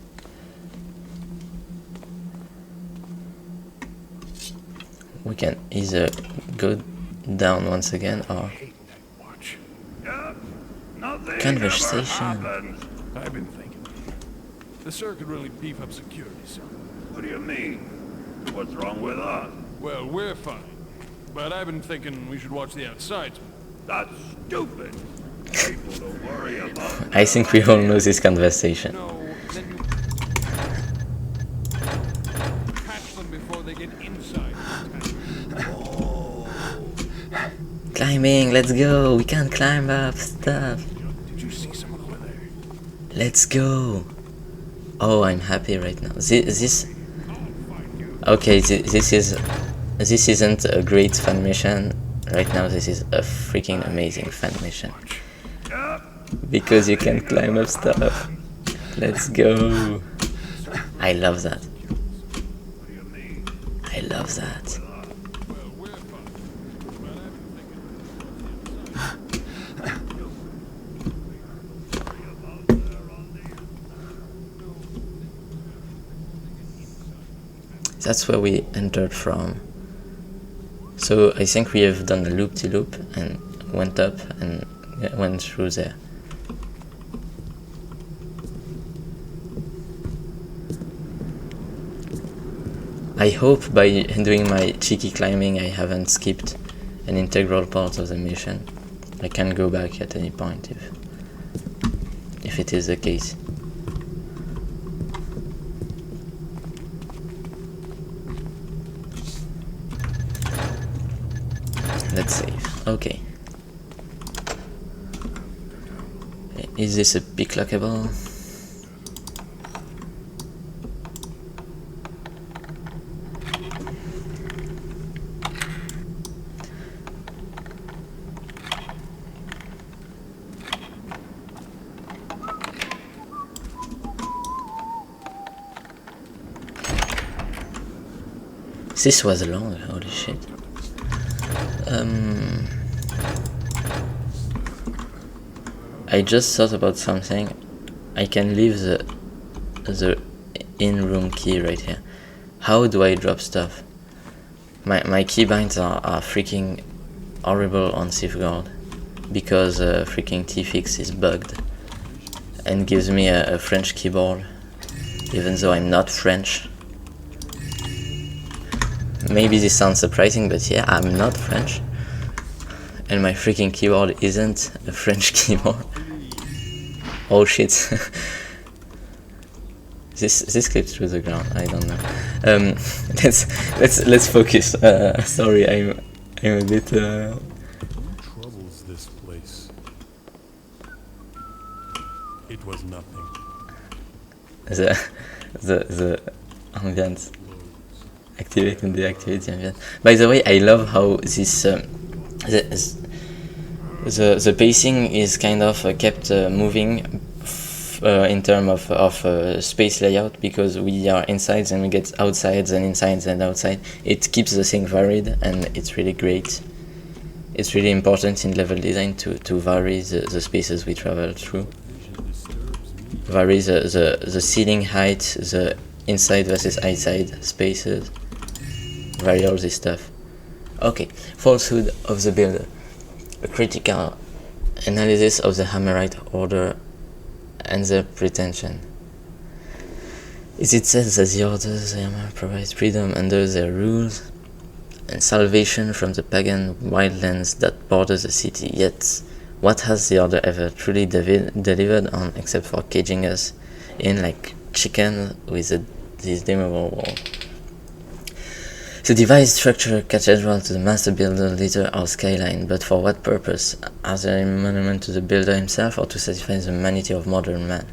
We can either go down once again or conversation. I've been thinking. The sir could really beef up security, sir. What do you mean? What's wrong with us? Well, we're fine. But I've been thinking we should watch the outside. That's stupid. People don't worry about I think we all know this conversation. No, then you catch them before they get inside. Climbing, let's go. We can't climb up stuff. Did you see someone over there? Let's go. Oh, I'm happy right now. This okay. This isn't a great fan mission right now. This is a freaking amazing fan mission because you can climb up stuff. Let's go. I love that. I love that. That's where we entered from. So I think we have done a loop-de-loop and went up and went through there. I hope by doing my cheeky climbing I haven't skipped an integral part of the mission. I can go back at any point if it is the case. Let's save. Okay. Is this a pick lockable? This was long, holy shit. I just thought about something. I can leave the in-room key right here. How do I drop stuff? My keybinds are freaking horrible on Safeguard because freaking T-Fix is bugged and gives me a French keyboard even though I'm not French. Maybe this sounds surprising, but yeah, I'm not French. And my freaking keyboard isn't a French keyboard. Oh shit. This clipped through the ground, I don't know. Let's focus. Sorry, I'm a bit Who troubles this place? It was nothing. the ambience. Activate and deactivate the ambient. By the way, I love how this the pacing is kind of kept moving in terms of space layout, because we are inside and we get outside and inside and outside. It keeps the thing varied and it's really great. It's really important in level design to vary the spaces we travel through. Vary the ceiling height, the inside versus outside spaces. Vary all this stuff. Okay, falsehood of the builder. A critical analysis of the Hammerite order and their pretension. Is it said that the Order the Hammer provides freedom under their rules and salvation from the pagan wildlands that border the city? Yet, what has the Order ever truly delivered on except for caging us in like chicken with this dimmable wall. The device structure cathedral to the master builder later our skyline, but for what purpose? As a monument to the builder himself, or to satisfy the humanity of modern man?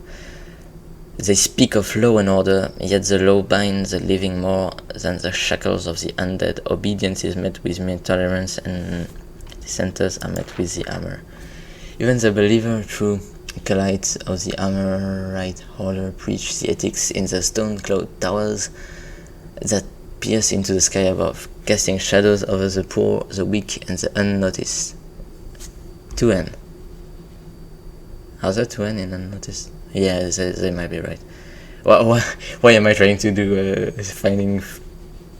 They speak of law and order, yet the law binds the living more than the shackles of the undead. Obedience is met with mere tolerance, and dissenters are met with the hammer. Even the believer, true acolytes of the hammer-right holder, preach the ethics in the stone-clawed towers that pierce into the sky above, casting shadows over the poor, the weak, and the unnoticed. 2N. How's that 2N in unnoticed? Yeah, they might be right. Why am I trying to do finding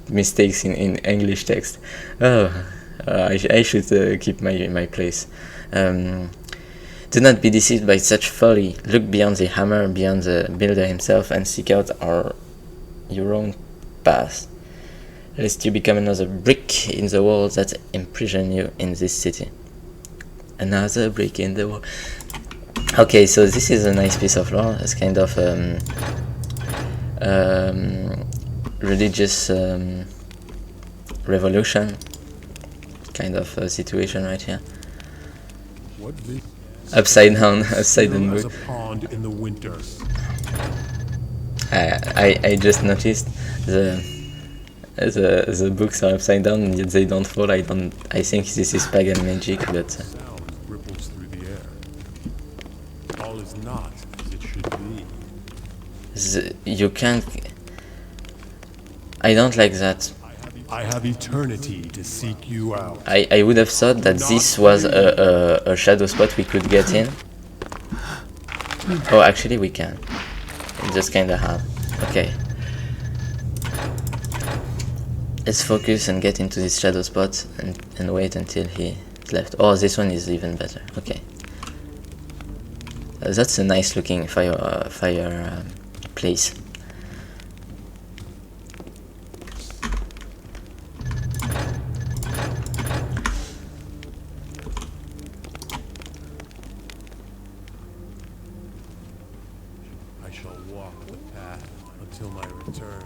mistakes in English text? I should keep my place. Do not be deceived by such folly. Look beyond the hammer, beyond the builder himself, and seek out your own path, lest you become another brick in the wall that imprison you in this city. Another brick in the wall. Okay, so this is a nice piece of lore. It's kind of religious revolution kind of situation right here. What the Upside down book. as a pond in the winter. I just noticed the books are upside down and yet they don't fall. I think this is pagan magic, but Sound ripples through the air. All is not as it should be. you can't. I don't like that. I have eternity to seek you out. I would have thought that this was a shadow spot we could get in. Oh, actually we can. It's just kinda hard. Okay. Let's focus and get into this shadow spot and wait until he's left. Oh, this one is even better. Okay. That's a nice looking fire place. I shall walk the path until my return.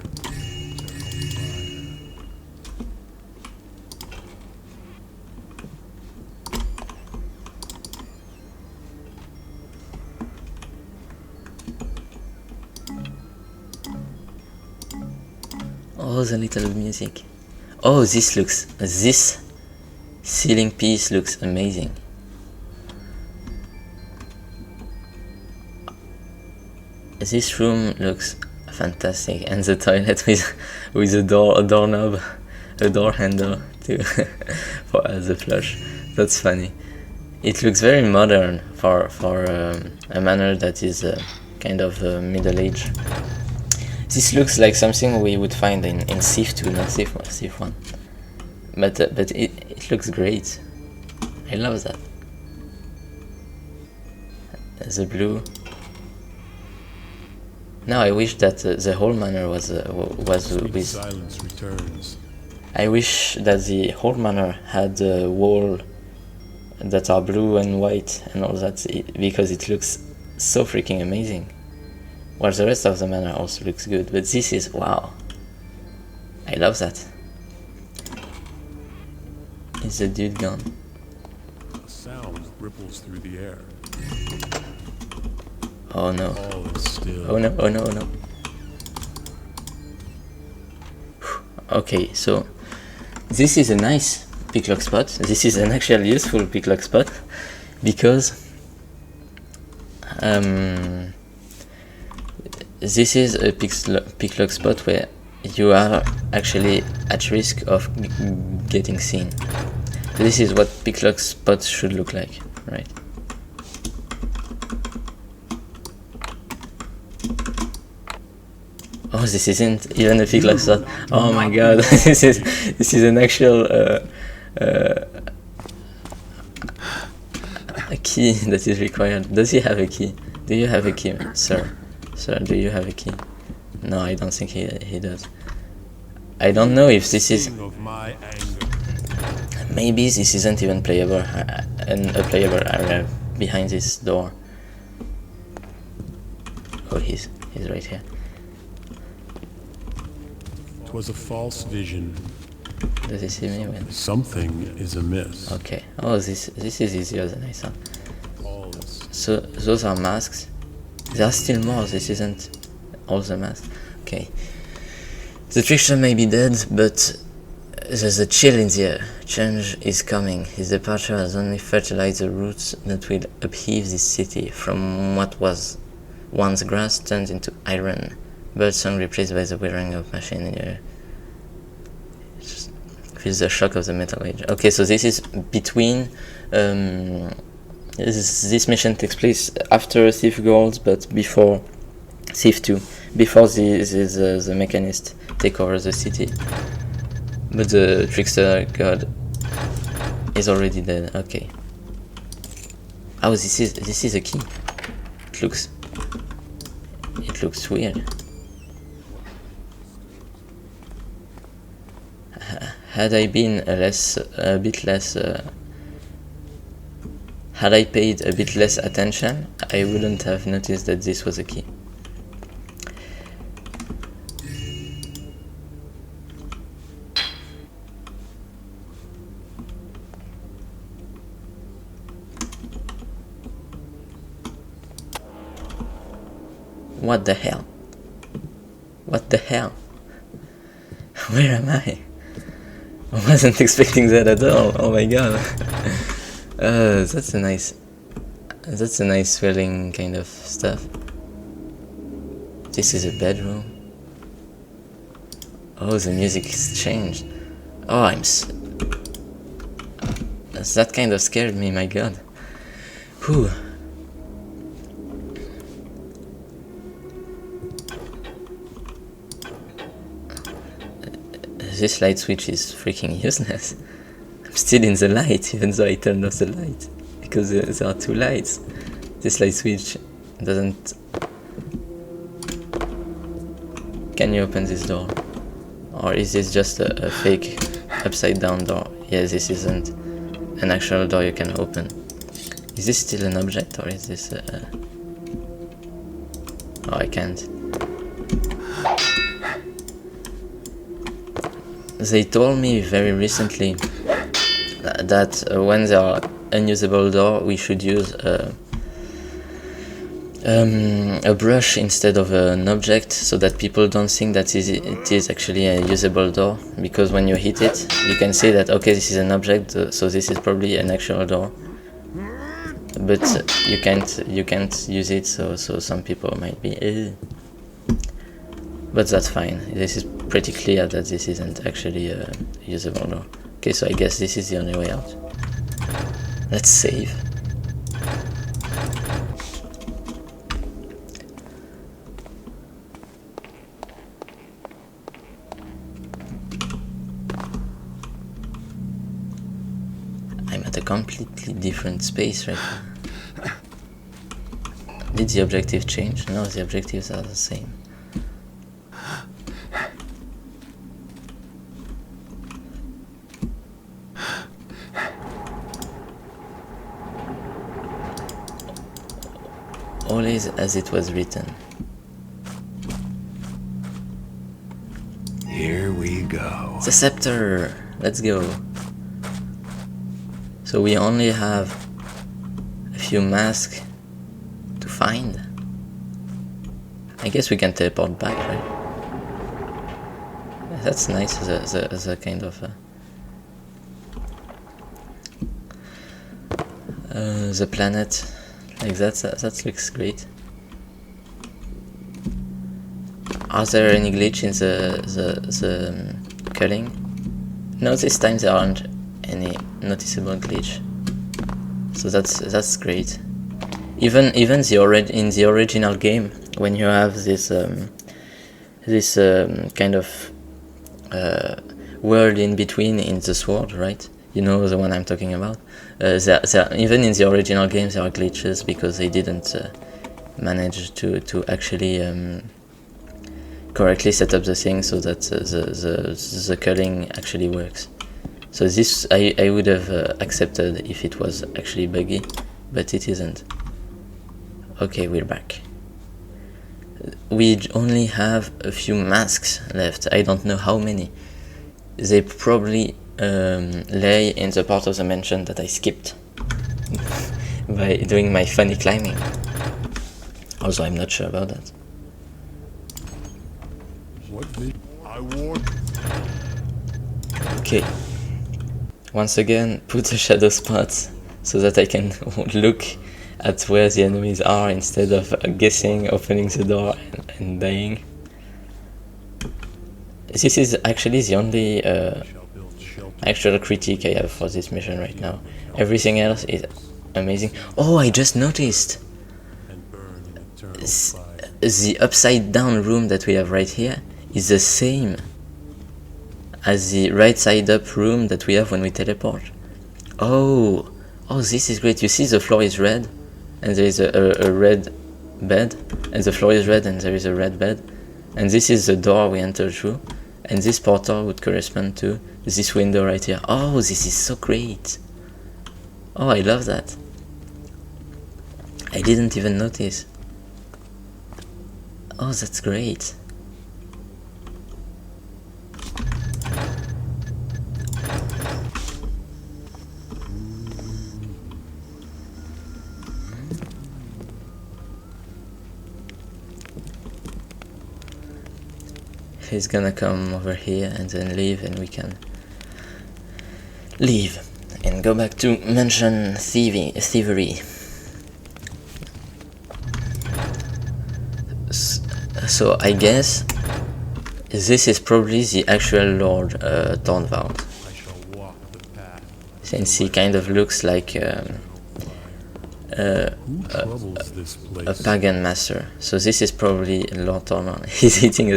Oh, the little music. Oh, this ceiling piece looks amazing. This room looks fantastic, and the toilet with a doorknob, a door handle to for as a flush. That's funny. It looks very modern for a manor that is kind of middle age. This looks like something we would find in Civ 2, not Civ 1. But it looks great. I love that. The blue. Now I wish that the whole manor was with. Silence returns. I wish that the whole manor had a wall that are blue and white and all that, because it looks so freaking amazing. While the rest of the manor also looks good, but this is wow. I love that. Is the dude gone? A sound ripples through the air. Oh no. All is still. Oh no, oh no, oh no. Okay, so this is a nice picklock spot. This is an actually useful picklock spot because this is a picklock spot where you are actually at risk of getting seen. This is what picklock spots should look like, right? Oh, this isn't even a picklock spot. Oh my god, this is an actual a key that is required. Does he have a key? Do you have a key, sir? Sir, do you have a key? No, I don't think he does. I don't know if this is. Of my anger. Maybe this isn't even playable, a playable area behind this door. Oh, he's right here. 'Twas a false vision. Does he see me? When? Something is amiss. Okay. Oh, this is easier than I thought. All is So those are masks. There are still more. This isn't all the masks. Okay. The trickster may be dead, but there's a chill in the air. Change is coming. His departure has only fertilized the roots that will upheave this city. From what was once grass turned into iron. Birdsong replaced by the whirring of machine in the air. Just feels the shock of the metal age. Okay, so this is between. This mission takes place after Thief Gold, but before Thief 2. Before the mechanist take over the city. But the trickster god is already dead. Okay. Oh, this is a key. It looks weird. Had I been had I paid a bit less attention, I wouldn't have noticed that this was a key. What the hell? What the hell? Where am I? I wasn't expecting that at all. Oh my god. That's a nice feeling kind of stuff. This is a bedroom. Oh, the music has changed. Oh, that kind of scared me, my god. Whew. This light switch is freaking useless. I'm still in the light, even though I turned off the light. Because there are two lights. This light switch doesn't... Can you open this door? Or is this just a fake upside down door? Yeah, this isn't an actual door you can open. Is this still an object, or is this Oh, I can't. They told me very recently that when there are unusable door, we should use a brush instead of an object, so that people don't think that it is actually a usable door. Because when you hit it, you can see that okay, this is an object, so this is probably an actual door. But you can't use it, so some people might be. But that's fine. This is pretty clear that this isn't actually a usable door. Okay, so I guess this is the only way out. Let's save. I'm at a completely different space right now. Did the objective change? No, the objectives are the same. Always as it was written. Here we go. The scepter! Let's go. So we only have a few masks to find. I guess we can teleport back, right? That's nice as a kind of the planet. Like that looks great. Are there any glitch in the culling? No, this time there aren't any noticeable glitch. So that's great. Even in the original game, when you have this kind of world in between in the sword, right? You know the one I'm talking about. Even in the original game there are glitches because they didn't manage to actually correctly set up the thing so that the culling actually works. So this I would have accepted if it was actually buggy, but it isn't. Okay, we're back. we only have a few masks left. I don't know how many. They probably lay in the part of the mansion that I skipped by doing my funny climbing. Also, I'm not sure about that. What did I warn? Okay. Once again, put the shadow spots so that I can look at where the enemies are instead of guessing, opening the door and dying. This is actually the only actual critique I have for this mission right now. Everything else is amazing. Oh, I just noticed! And burn in eternal S- fire. The upside down room that we have right here is the same as the right side up room that we have when we teleport. Oh, this is great. You see the floor is red and there is a red bed, and the floor is red and there is a red bed, and this is the door we entered through, and this portal would correspond to this window right here. Oh, this is so great. Oh, I love that. I didn't even notice. Oh, that's great. He's gonna come over here and then leave, and we can leave and go back to mansion thievery. So I guess this is probably the actual Lord Thornvald, I shall walk the path. since he kind of looks like Who troubles this a place? pagan master. So this is probably Lord Thornvald. He's eating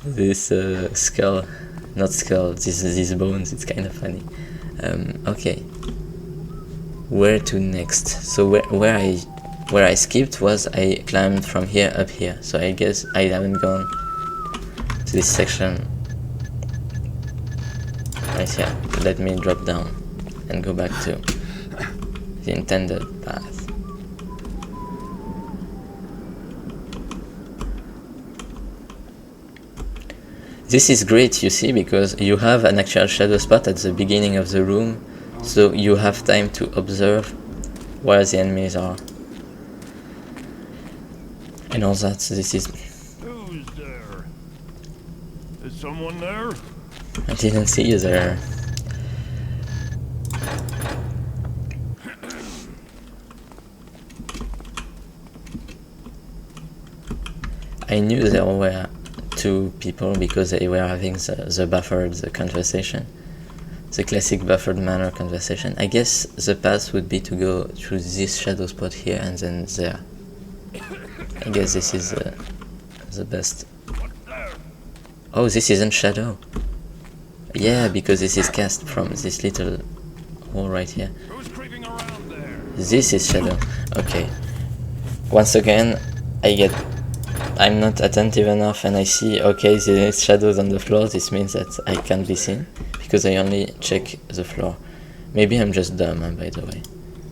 this skull, not skull. These bones. It's kind of funny. Okay. Where to next? So where I skipped was I climbed from here up here. So I guess I haven't gone to this section right here. Let me drop down and go back to the intended path. This is great, you see, because you have an actual shadow spot at the beginning of the room, so you have time to observe where the enemies are and all that. So this is... Who's there? Is someone there? I didn't see you there. I knew there were two people because they were having the buffered conversation, the classic buffered manner conversation. I guess the path would be to go through this shadow spot here and then there. I guess this is the best. Oh, this isn't shadow. Yeah, because this is cast from this little hole right here. Who's creeping around there? This is shadow. Okay. Once again, I'm not attentive enough and I see, okay, there's shadows on the floor. This means that I can't be seen because I only check the floor. Maybe I'm just dumb, by the way.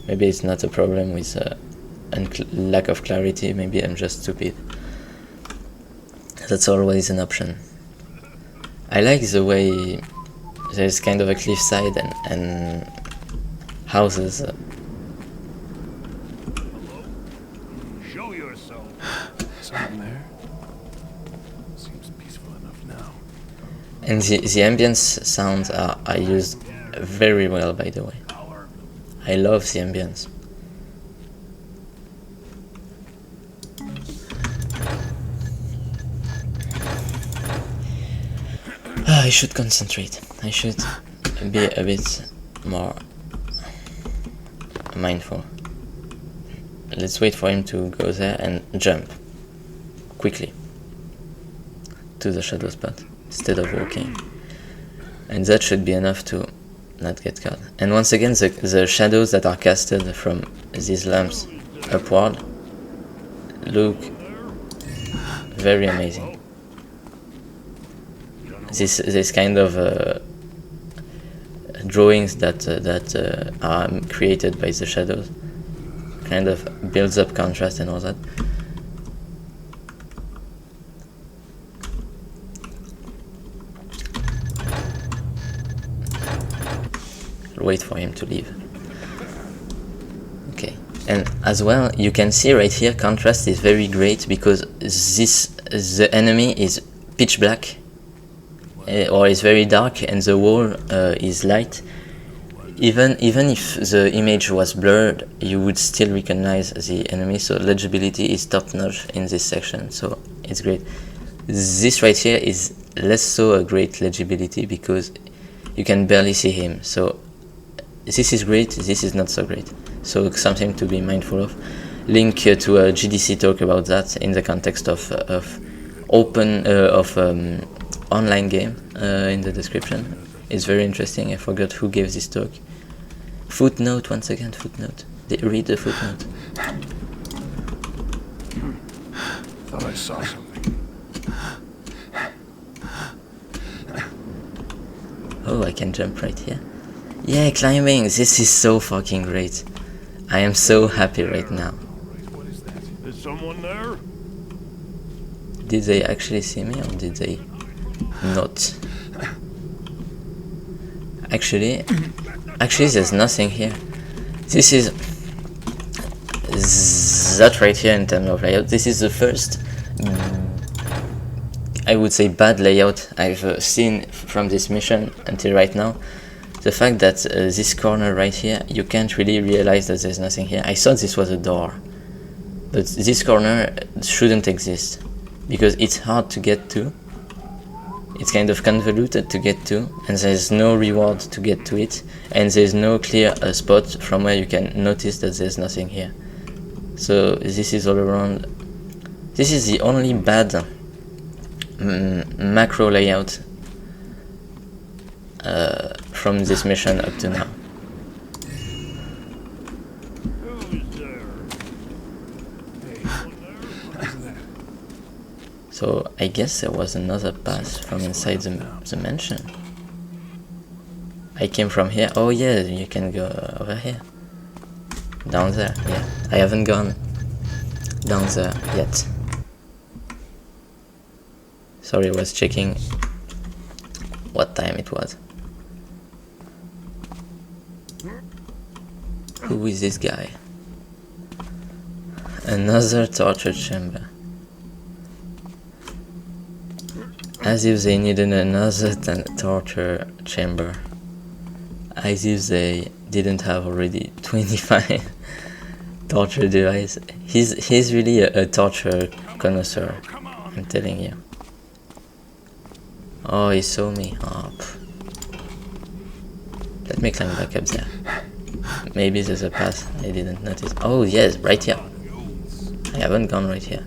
Maybe it's not a problem with lack of clarity. Maybe I'm just stupid. That's always an option. I like the way there's kind of a cliffside and houses. Show yourself. Someone there? Seems peaceful enough now. And the ambience sounds are used very well, by the way. I love the ambience. I should concentrate. I should be a bit more mindful. Let's wait for him to go there and jump quickly to the shadow spot instead of walking. And that should be enough to not get caught. And once again, the shadows that are casted from these lamps upward look very amazing. This kind of drawings that are created by the shadows kind of builds up contrast and all that. I'll wait for him to leave. Okay, and as well, you can see right here, contrast is very great because the enemy is pitch black, or is very dark, and the wall is light. Even if the image was blurred, you would still recognize the enemy, so legibility is top notch in this section, so it's great. This right here is less so a great legibility because you can barely see him, so this is great, this is not so great, so something to be mindful of. Link to a GDC talk about that in the context of online game in the description. It's very interesting. I forgot who gave this talk. Footnote, once again, footnote. Read the footnote. Thought I saw something. Oh, I can jump right here. Yeah, climbing. This is so fucking great. I am so happy right now. What is that? Is someone there? Did they actually see me or did they not? Actually, there's nothing here. This is that right here in terms of layout. This is the first, I would say, bad layout I've seen from this mission until right now. The fact that this corner right here, you can't really realize that there's nothing here. I thought this was a door, but this corner shouldn't exist because it's hard to get to. It's kind of convoluted to get to, and there's no reward to get to it, and there's no clear spot from where you can notice that there's nothing here. So this is all around. This is the only bad macro layout from this mission up to now. Who's there? Hey, someone there? What is that? So I guess there was another path from inside the mansion. I came from here. Oh yeah, you can go over here. Down there, yeah. I haven't gone down there yet. Sorry, I was checking what time it was. Who is this guy? Another torture chamber. As if they needed another torture chamber. As if they didn't have already 25 torture devices. He's really a torture connoisseur, I'm telling you. Oh, he saw me. Oh, let me climb back up there. Maybe there's a path I didn't notice. Oh yes, right here. I haven't gone right here.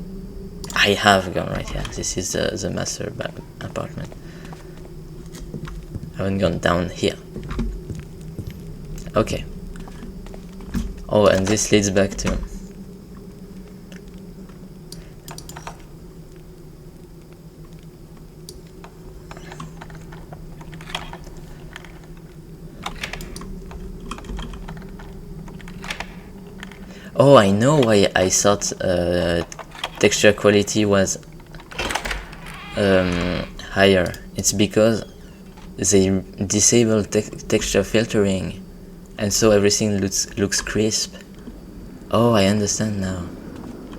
I have gone right here. This is the master apartment. I haven't gone down here. Okay. Oh, and this leads back to... Oh, I know why I thought texture quality was higher. It's because they disable texture filtering, and so everything looks crisp. Oh, I understand now.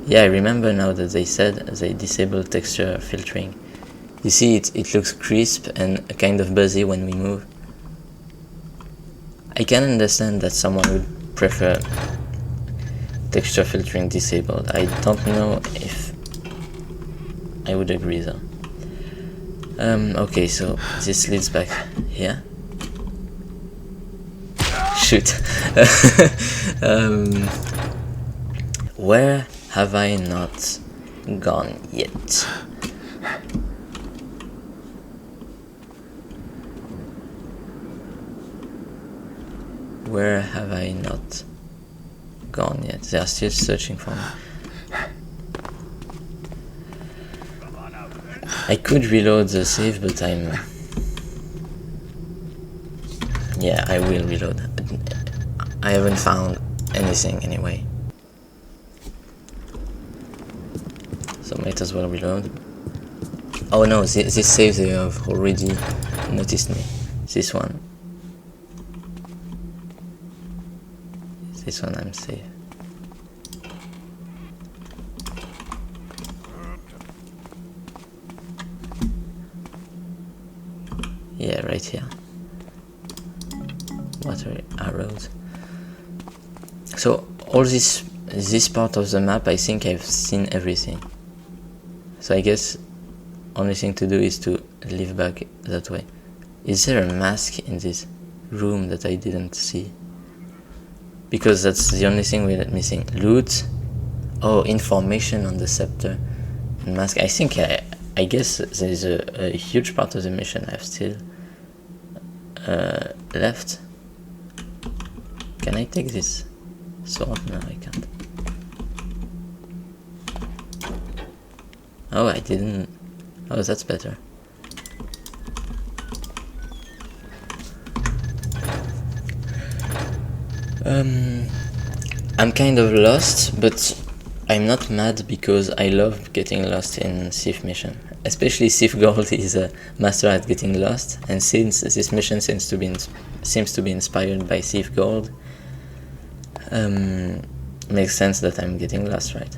Yeah, I remember now that they said they disable texture filtering. You see, it looks crisp and kind of buzzy when we move. I can understand that someone would prefer texture filtering disabled. I don't know if I would agree though. Okay, so this leads back here. Shoot. Where have I not gone yet? Where have I not gone yet? They are still searching for me. I could reload the save, but yeah, I will reload. I haven't found anything anyway. might as well reload. Oh no, this save they have already noticed me. This one. This one I'm safe. Yeah, right here. Water arrows. So all this part of the map, I think I've seen everything. So I guess only thing to do is to leave back that way. Is there a mask in this room that I didn't see? Because that's the only thing we're missing. Loot. Oh, information on the scepter. And mask. I think I guess there's a huge part of the mission I've still left. Can I take this sword? No, I can't. Oh, I didn't. Oh, that's better. I'm kind of lost, but I'm not mad because I love getting lost in Thief mission. Especially Thief Gold is a master at getting lost, and since this mission seems to be inspired by Thief Gold, makes sense that I'm getting lost, right?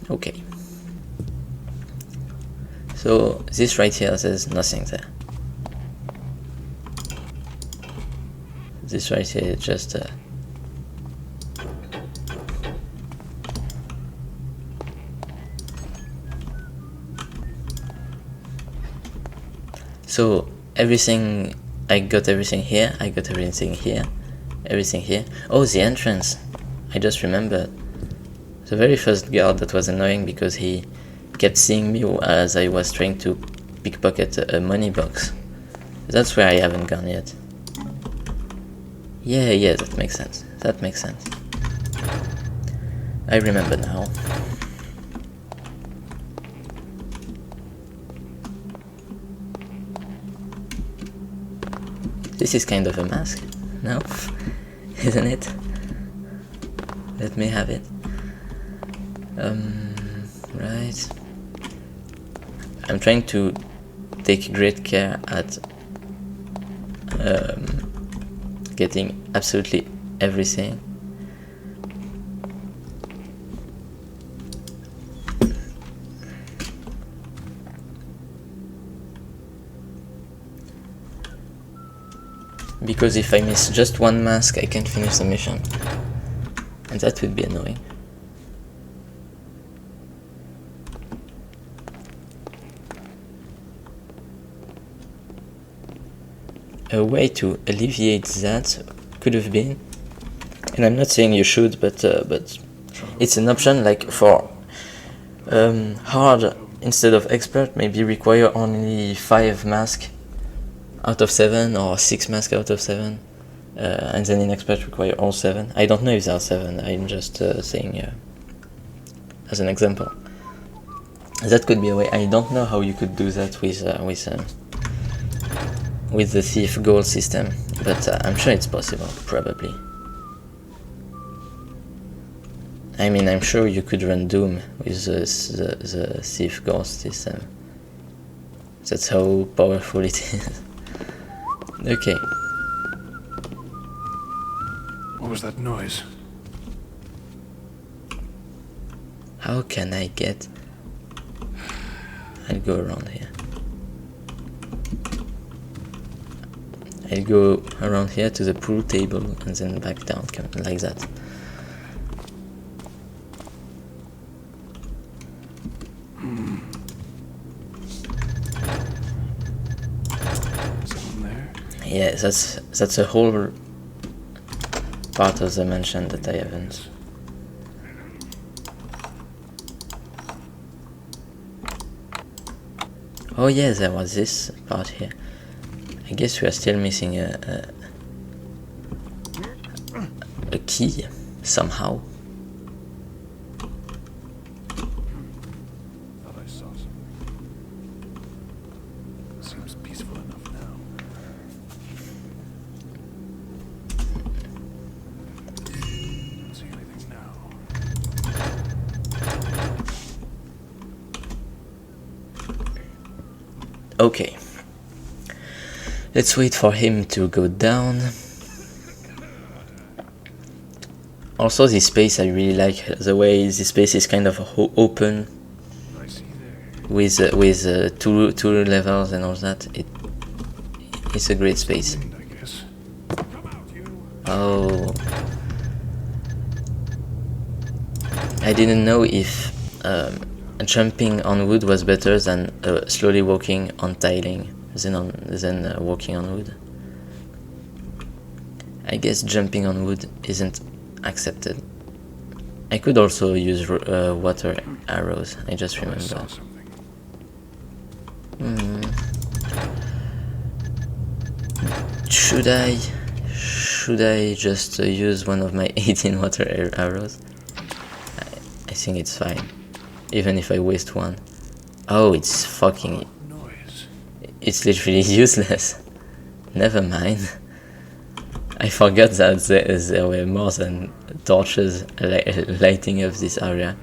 Okay. So this right here, there's nothing there. This right here is just so everything, I got everything here, I got everything here, everything here. Oh, the entrance, I just remembered. The very first guard that was annoying because he kept seeing me as I was trying to pickpocket a money box. That's where I haven't gone yet. Yeah, that makes sense. That makes sense. I remember now. This is kind of a mask, no? Isn't it? Let me have it. Right. I'm trying to take great care at getting absolutely everything. Because if I miss just one mask, I can't finish the mission. And that would be annoying. A way to alleviate that could have been, and I'm not saying you should, but it's an option, like for hard instead of expert, maybe require only 5 masks out of 7 or 6 masks out of 7, and then in expert require all 7. I don't know if there are 7, I'm just saying as an example. That could be a way. I don't know how you could do that with the Thief Gold system, but I'm sure it's possible, probably. I mean, I'm sure you could run Doom with the Thief Gold system. That's how powerful it is. Okay. What was that noise? How can I get... I'll go around here. I'll go around here to the pool table and then back down, like that. Someone there? Yeah, that's a whole part of the mansion that I haven't. Oh yeah, there was this part here. I guess we are still missing a key somehow. Okay. Let's wait for him to go down. Also, this space I really like the way this space is kind of open I see there. with two levels and all that. It's a great space. Wind, I guess. Come out, you. Oh, I didn't know if jumping on wood was better than slowly walking on tiling than walking on wood. I guess jumping on wood isn't accepted. I could also use water arrows. I just I saw remember. something. Should I just use one of my 18 water arrows? I think it's fine, even if I waste one. Oh, it's fucking. Noise. It's literally useless. Never mind. I forgot that there were more than torches lighting up this area.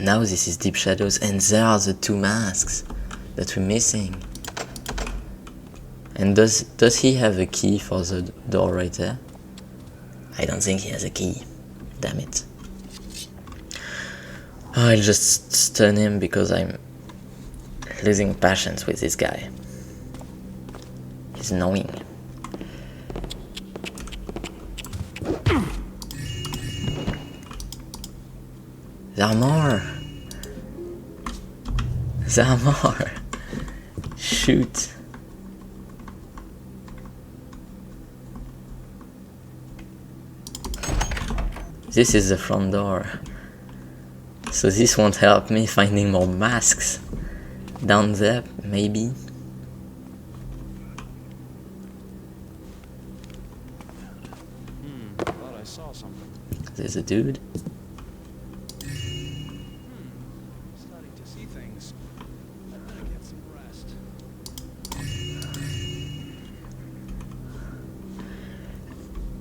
Now this is Deep Shadows, and there are the two masks that we're missing. And does he have a key for the door right there? I don't think he has a key. Damn it. Oh, I'll just stun him because I'm losing patience with this guy. He's annoying. There are more! There are more! Shoot! This is the front door. So this won't help me finding more masks. Down there, maybe? Thought I saw something. There's a dude. Starting to see things. I better get some rest.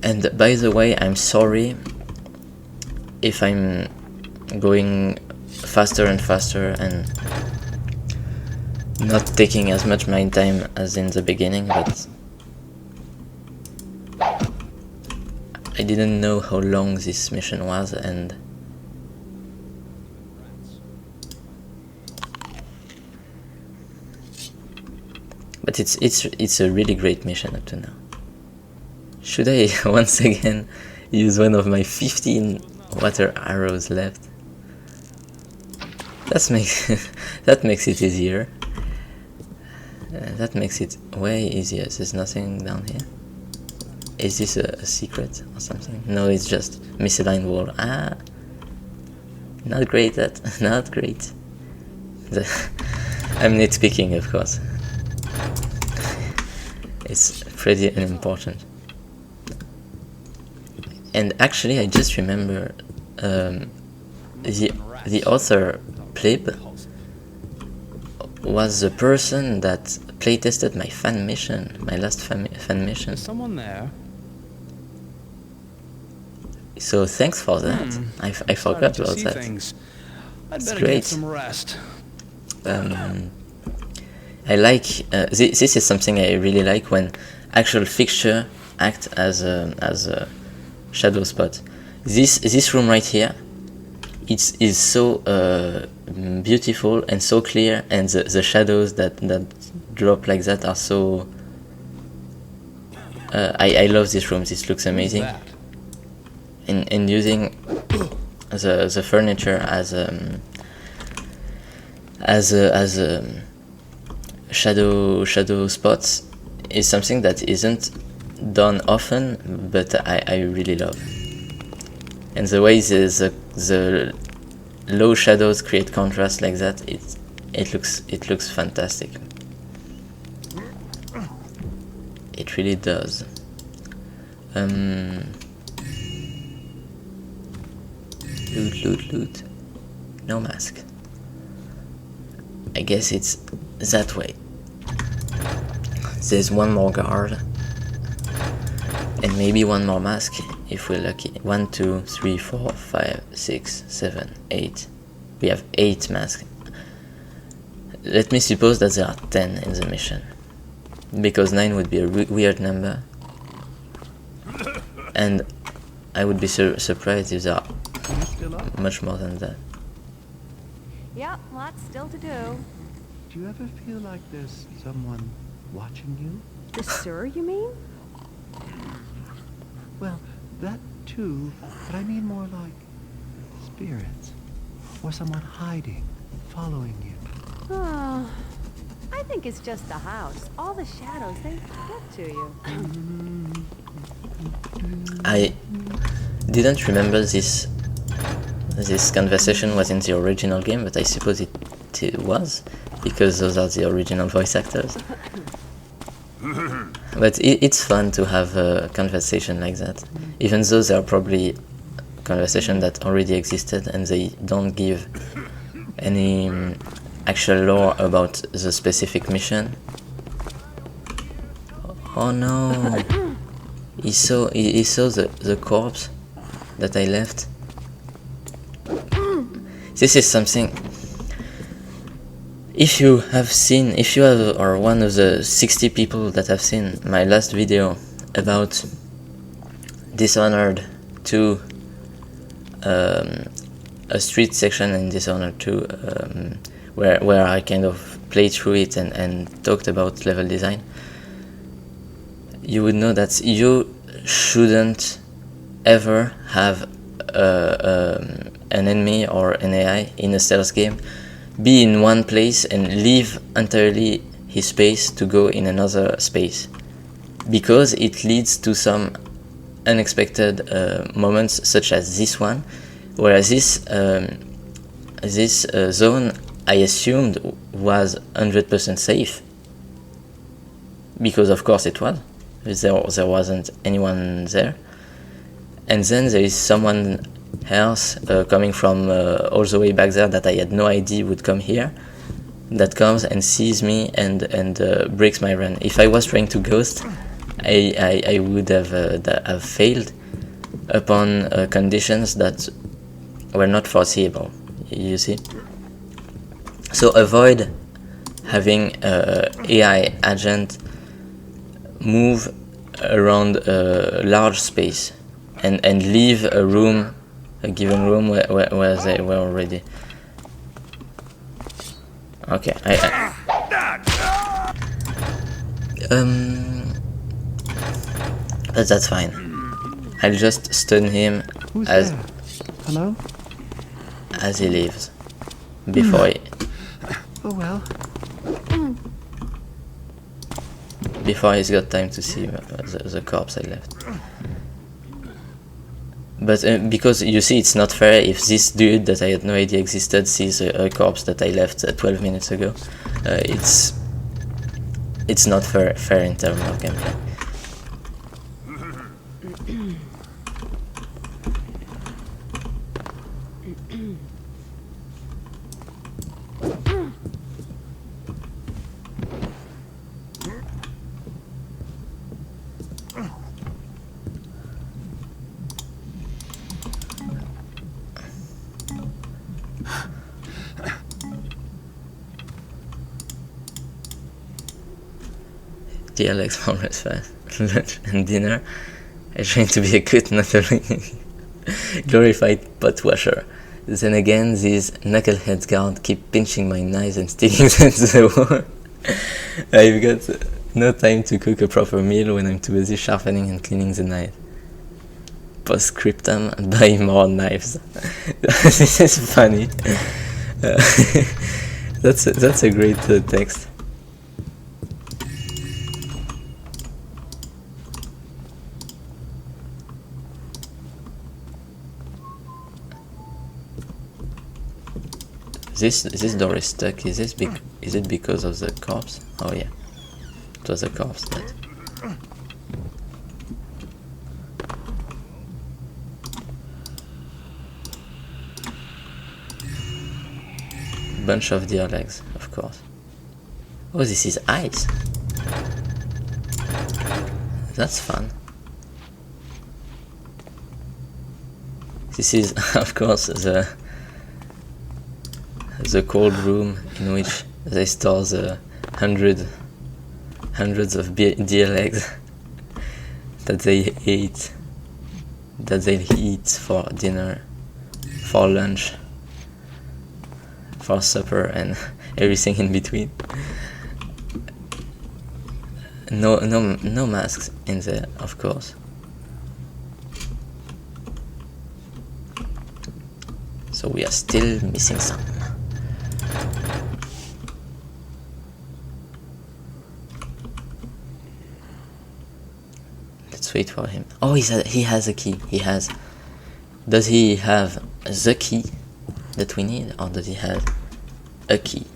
And by the way, I'm sorry if I'm going faster and faster and not taking as much my time as in the beginning, but I didn't know how long this mission was, and but it's a really great mission up to now. Should I once again use one of my 15 water arrows left? That makes it easier. That makes it way easier. There's nothing down here. Is this a secret or something? No, it's just misaligned wall. Ah, not great. Not great. I'm nitpicking, of course. It's pretty unimportant. And actually, I just remember the author Plibb was the person that playtested my fan mission, my last fan mission. Is someone there? So thanks for that. I forgot about that. I'd better great. get some rest. I like this is something I really like when actual fixture act as a shadow spot. This room right here, is so beautiful and so clear, and the shadows that drop like that are so. I love this room. This looks amazing. And using the furniture as shadow spots is something that isn't done often, but I really love. And the way the low shadows create contrast like that, it looks fantastic. It really does. Loot. No mask. I guess it's that way. There's one more guard. And maybe one more mask if we're lucky. 1, 2, 3, 4, 5, 6, 7, 8. We have 8 masks. Let me suppose that there are 10 in the mission, because 9 would be a weird number, and I would be surprised if there are You still up? much more than that. Yep, lots still to do. Do you ever feel like there's someone watching you? The sir, you mean? Well, that too, but I mean more like spirits. Or someone hiding, following you. Oh, I think it's just the house. All the shadows, they get to you. I didn't remember this conversation was in the original game, but I suppose it was, because those are the original voice actors. But it's fun to have a conversation like that, even though there are probably conversations that already existed and they don't give any actual lore about the specific mission. Oh no! He saw the corpse that I left. This is something. If you are one of the 60 people that have seen my last video about Dishonored 2, a street section in Dishonored 2, where I kind of played through it and talked about level design, you would know that you shouldn't ever have an enemy or an AI in a stealth game be in one place and leave entirely his space to go in another space, because it leads to some unexpected moments such as this one, where this zone I assumed was 100% safe, because of course it was. There wasn't anyone there, and then there is someone else coming from all the way back there that I had no idea would come here, that comes and sees me and breaks my run. If I was trying to ghost, I would have failed upon conditions that were not foreseeable, you see. So avoid having AI agent move around a large space and leave a room, a given room where they were already. Okay, but that's fine. I'll just stun him Who's as there? Hello? as he leaves before Oh well. before he's got time to see the corpse I left. But because you see, it's not fair if this dude that I had no idea existed sees a corpse that I left 12 minutes ago. It's not fair in terms of gameplay. Dear Alex for breakfast, lunch and dinner, I try to be a good, not a glorified pot washer. Then again, these knuckleheads guard keep pinching my knives and sticking them to the wall. I've got no time to cook a proper meal when I'm too busy sharpening and cleaning the knife. Postscriptum, buy more knives. This is funny. That's a great text. This door is stuck. Is it because of the corpse? Oh yeah, it was a corpse that. Bunch of deer legs, of course. Oh, this is ice. That's fun. This is, of course, the cold room in which they store the hundreds of deer eggs that they eat for dinner, for lunch, for supper, and everything in between. No masks in there, of course. So we are still missing some. Let's wait for him. Oh, he has a key. Does he have the key that we need, or does he have a key?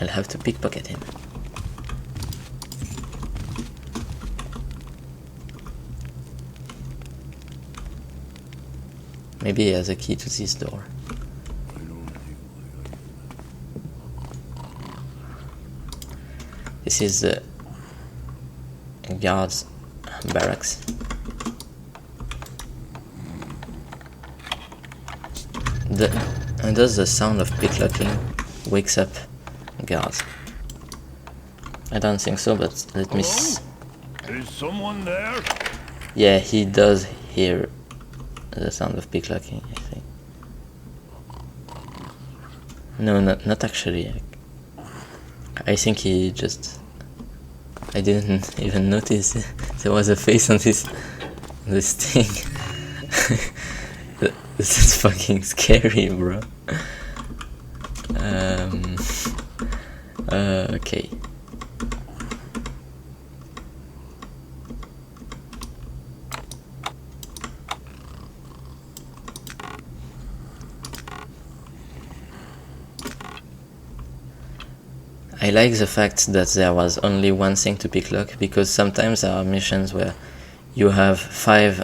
I'll have to pickpocket him. Maybe he has a key to this door. This is the guard's barracks. And does the sound of picklocking wakes up guards? I don't think so, but let me see. Is someone there? Yeah, he does hear the sound of picklocking, I think. No, not actually. I think he just... I didn't even notice there was a face on this thing. This is fucking scary, bro. Okay. I like the fact that there was only one thing to picklock, because sometimes there are missions where you have 5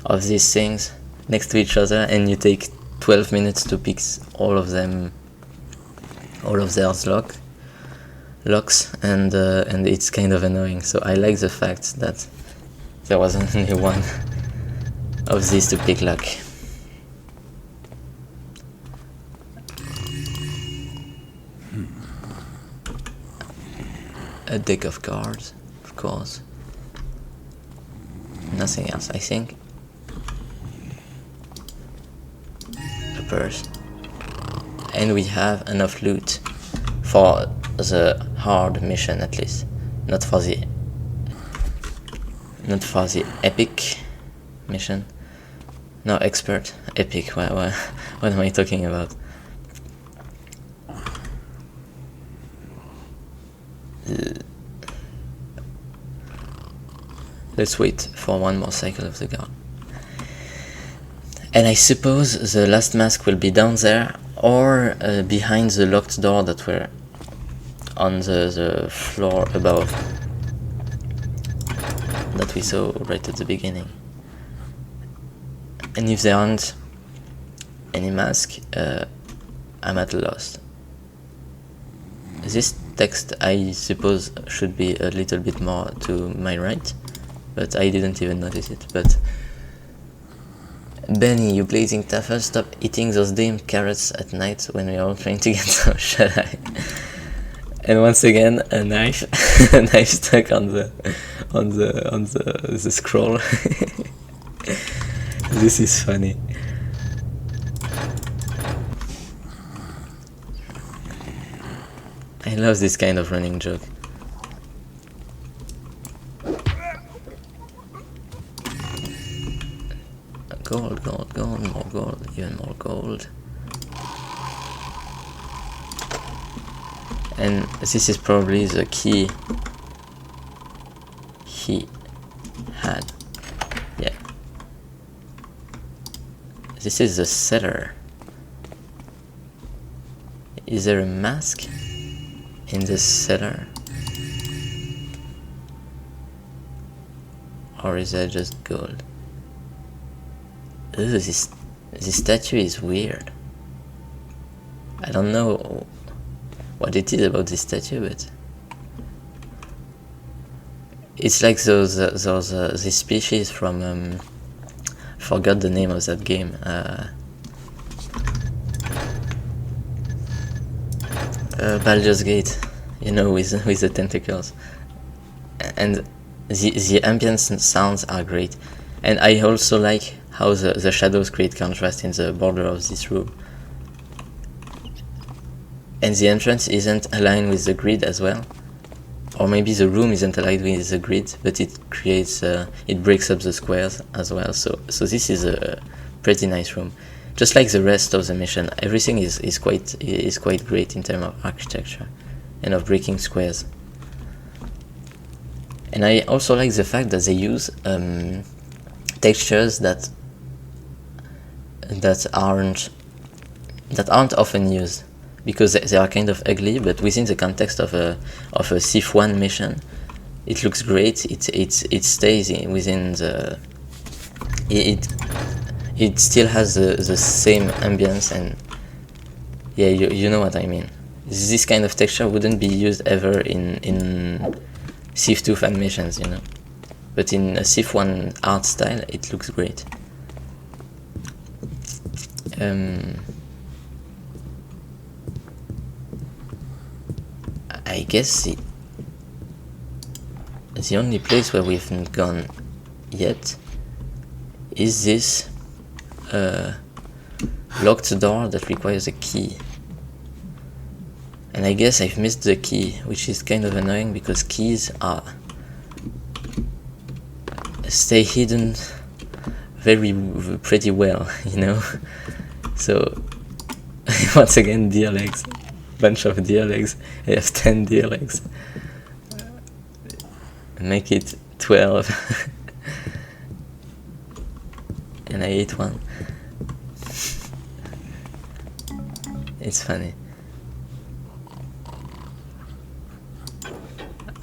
of these things next to each other and you take 12 minutes to pick all of their locks, and it's kind of annoying. So I like the fact that there was only one of these to picklock. A deck of cards, of course. Nothing else, I think. A purse. And we have enough loot for the hard mission, at least. Not for the epic mission. No, expert. Epic, what am I talking about? Let's wait for one more cycle of the guard. And I suppose the last mask will be down there, or behind the locked door that were on the floor above, that we saw right at the beginning. And if there aren't any mask, I'm at a loss. This text, I suppose, should be a little bit more to my right, but I didn't even notice it. But Benny, you blazing tougher, stop eating those damn carrots at night when we're all trying to get some shut-eye. And once again, a knife, a knife stuck on the scroll. This is funny. I love this kind of running joke. Gold, gold, gold, more gold, even more gold. And this is probably the key he had. Yeah. This is the cellar. Is there a mask in this cellar? Or is that just gold? Ooh, this statue is weird. I don't know what it is about this statue, but It's like this species from forgot the name of that game. Baldur's Gate, you know, with the tentacles, and the ambience and sounds are great, and I also like how the shadows create contrast in the border of this room, and the entrance isn't aligned with the grid as well, or maybe the room isn't aligned with the grid, but it creates it breaks up the squares as well. So this is a pretty nice room. Just like the rest of the mission, everything is quite great in terms of architecture and of breaking squares. And I also like the fact that they use textures that aren't often used, because they are kind of ugly, but within the context of a Civ 1 mission, it looks great. It stays within the it still has the same ambience, and yeah, you know what I mean. This kind of texture wouldn't be used ever in Civ 2 fan missions, you know. But in a Civ 1 art style, it looks great. I guess the only place where we haven't gone yet is this locked door that requires a key. And I guess I've missed the key, which is kind of annoying because keys stay hidden pretty well, you know. So once again, deer legs, bunch of deer legs. I have 10 deer legs. Make it 12. And I ate one. It's funny.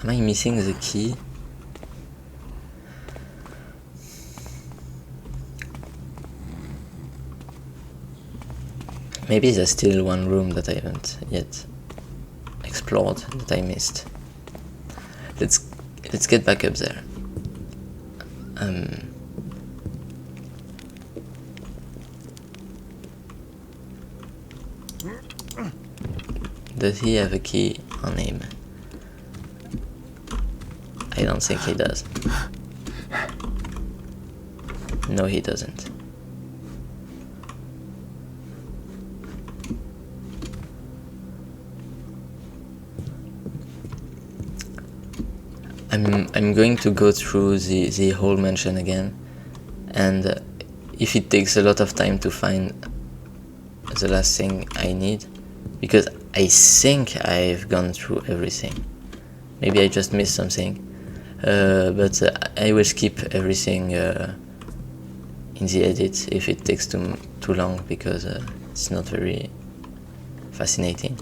Am I missing the key? Maybe there's still one room that I haven't yet explored that I missed. Let's get back up there. Does he have a key on him? I don't think he does. No, he doesn't. I'm going to go through the whole mansion again, and if it takes a lot of time to find the last thing I need, because I think I've gone through everything. Maybe I just missed something, but I will skip everything in the edit if it takes too long, because it's not very fascinating.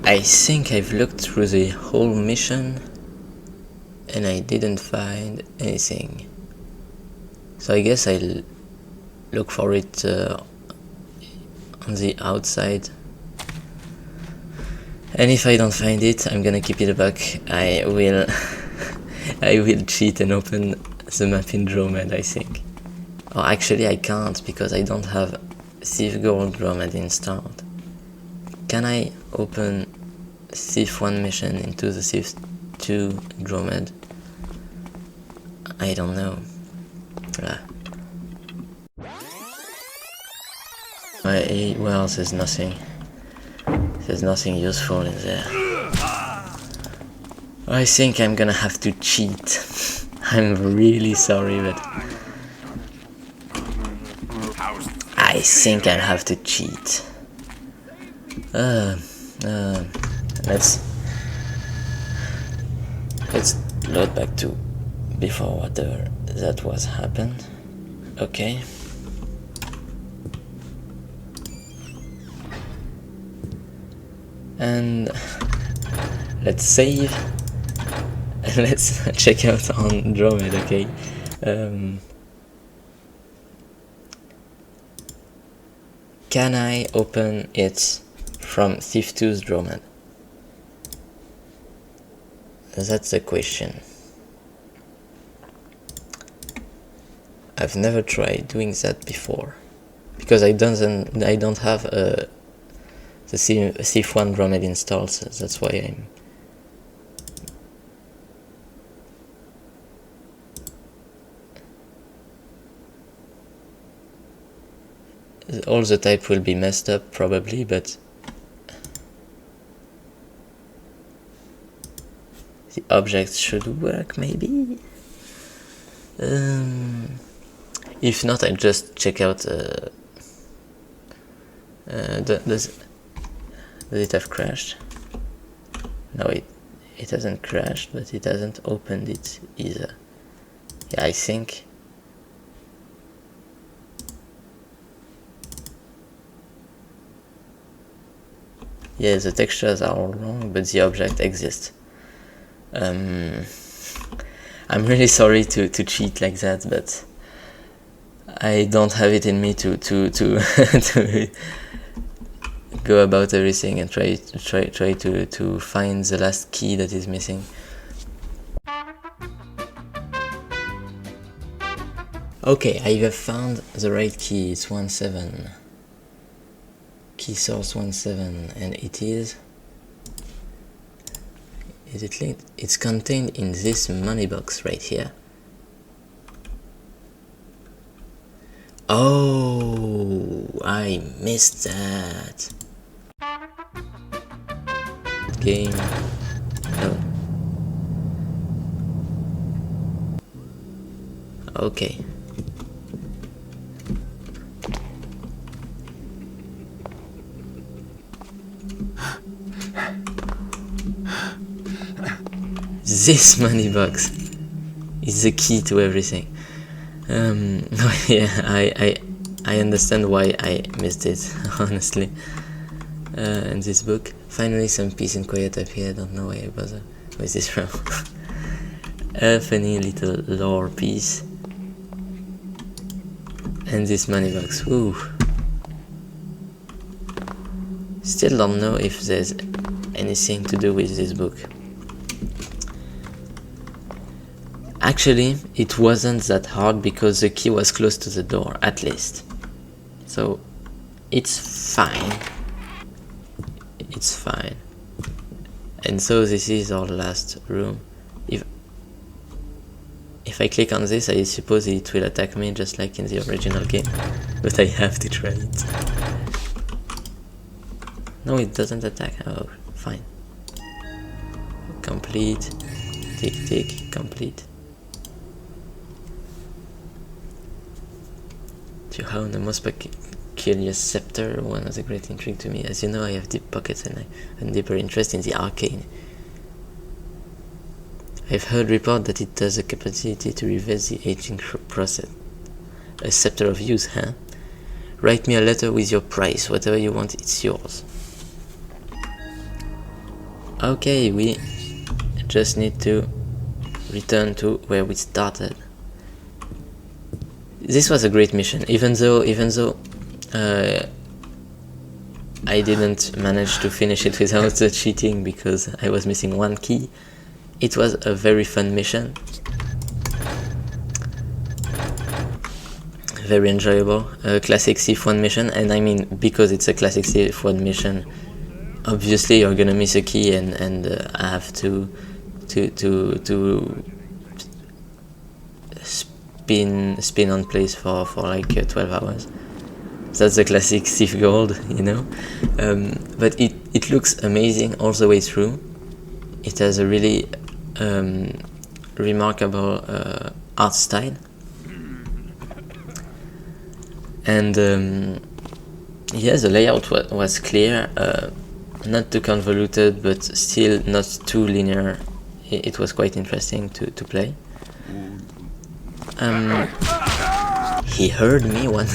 I think I've looked through the whole mission and I didn't find anything. So I guess I'll look for it on the outside. And if I don't find it, I'm gonna keep it back. I will I will cheat and open the map in Dromed, I think. Or actually I can't, because I don't have Civ Gold Dromed installed. Can I open Civ 1 mission into the Civ 2 Dromed? I don't know. Well, there's nothing. There's nothing useful in there. I think I'm gonna have to cheat. I'm really sorry, but I think I'll have to cheat. Let's load back to before whatever that was happened. Okay. And let's save and let's check out on Dromed, okay? Can I open it from Civ 2's Dromed? That's the question. I've never tried doing that before because I don't have the Thief1 ROM installed, so that's why I'm. All the type will be messed up probably, but the objects should work maybe. If not, I'll just check out. Does it have crashed? No, it hasn't crashed, but it hasn't opened it either. Yeah, I think. Yeah, the textures are all wrong, but the object exists. I'm really sorry to cheat like that, but I don't have it in me to to go about everything and try to find the last key that is missing. Okay, I have found the right key. It's 17. Key source 17, and it is it linked? It's contained in this money box right here. Oh, I missed that. Game. No. Okay. This money box is the key to everything. Yeah, I understand why I missed it, honestly. In this book, finally some peace and quiet up here. I don't know why I bother. Where is this from? A funny little lore piece. And this money box. Ooh. Still don't know if there's anything to do with this book. Actually, it wasn't that hard because the key was close to the door, at least. So, it's fine. It's fine. And so this is our last room. If I click on this, I suppose it will attack me just like in the original game. But I have to try it. No, it doesn't attack. Oh, fine. Complete. Tick, tick, complete. To own the most peculiar scepter, one was a great intrigue to me. As you know, I have deep pockets and a deeper interest in the arcane. I've heard report that it has a capacity to reverse the aging process. A scepter of use, huh? Write me a letter with your price. Whatever you want, it's yours. Okay, we just need to return to where we started. This was a great mission, even though I didn't manage to finish it without cheating because I was missing one key. It was a very fun mission, very enjoyable, a classic Thief1 mission, and I mean because it's a classic Thief1 mission, obviously you're gonna miss a key and I have to spin on place for like 12 hours. That's the classic Thief Gold, you know. But it looks amazing all the way through. It has a really remarkable art style, and yeah, the layout was clear, not too convoluted, but still not too linear. It was quite interesting to play. He heard me one.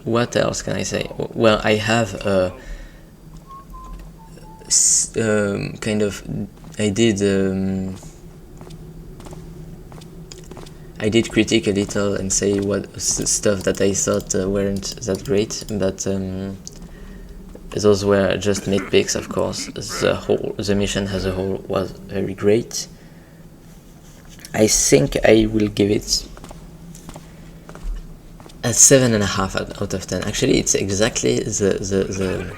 What else can I say? Well, I have kind of. I did I did critique a little and say what stuff that I thought weren't that great, but those were just nitpicks, of course. The mission as a whole was very great. I think I will give it a 7.5 out of 10. Actually, it's exactly the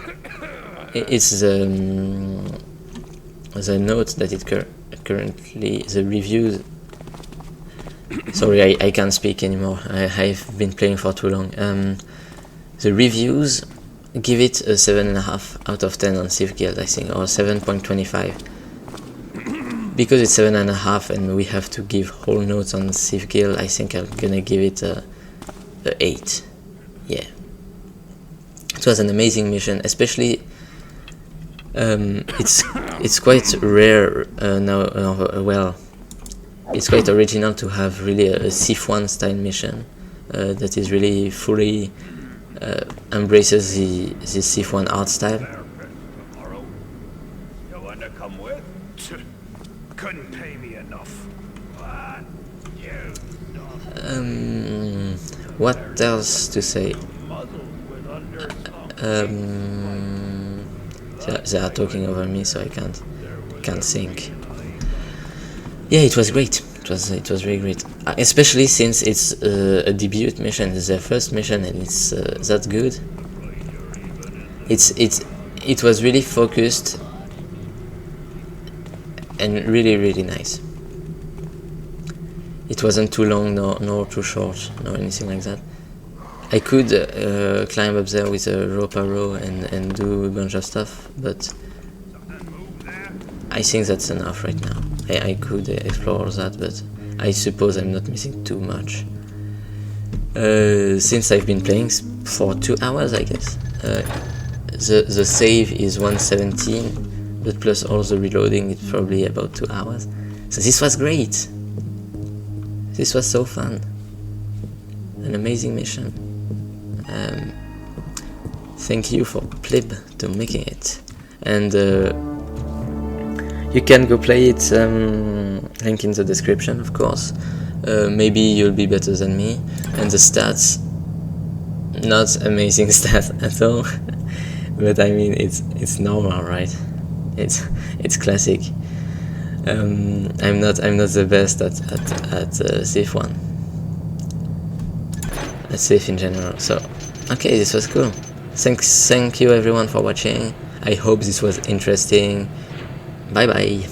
note that it currently, the reviews. Sorry, I can't speak anymore. I've been playing for too long. The reviews give it a 7.5 out of 10 on Civ Guild, I think, or 7.25. Because it's 7.5 and we have to give whole notes on Civ Guild, I think I'm gonna give it a 8. Yeah. It was an amazing mission, especially it's quite rare now. Well, it's quite original to have really a Civ 1 style mission that is really fully embraces the Civ 1 art style. You want to come with? Couldn't pay me enough. What? You What else to say? They are talking over me, so I can't think. Yeah, it was great. It was very great, especially since it's a debut mission. It's their first mission, and it's that good. It was really focused and really nice. It wasn't too long nor too short nor anything like that. I could climb up there with a rope arrow and do a bunch of stuff, but I think that's enough right now. I could explore that, but I suppose I'm not missing too much. Since I've been playing for 2 hours, I guess. The save is 117, but plus all the reloading, it's probably about 2 hours. So this was great. This was so fun. An amazing mission. Thank you for Plibb to making it. And you can go play it, link in the description, of course. Maybe you'll be better than me. And the stats, not amazing stats at all. But I mean, it's normal, right? It's classic. I'm not the best at Civ 1. At Civ in general. So, okay, this was cool. Thank you everyone for watching. I hope this was interesting. Bye bye.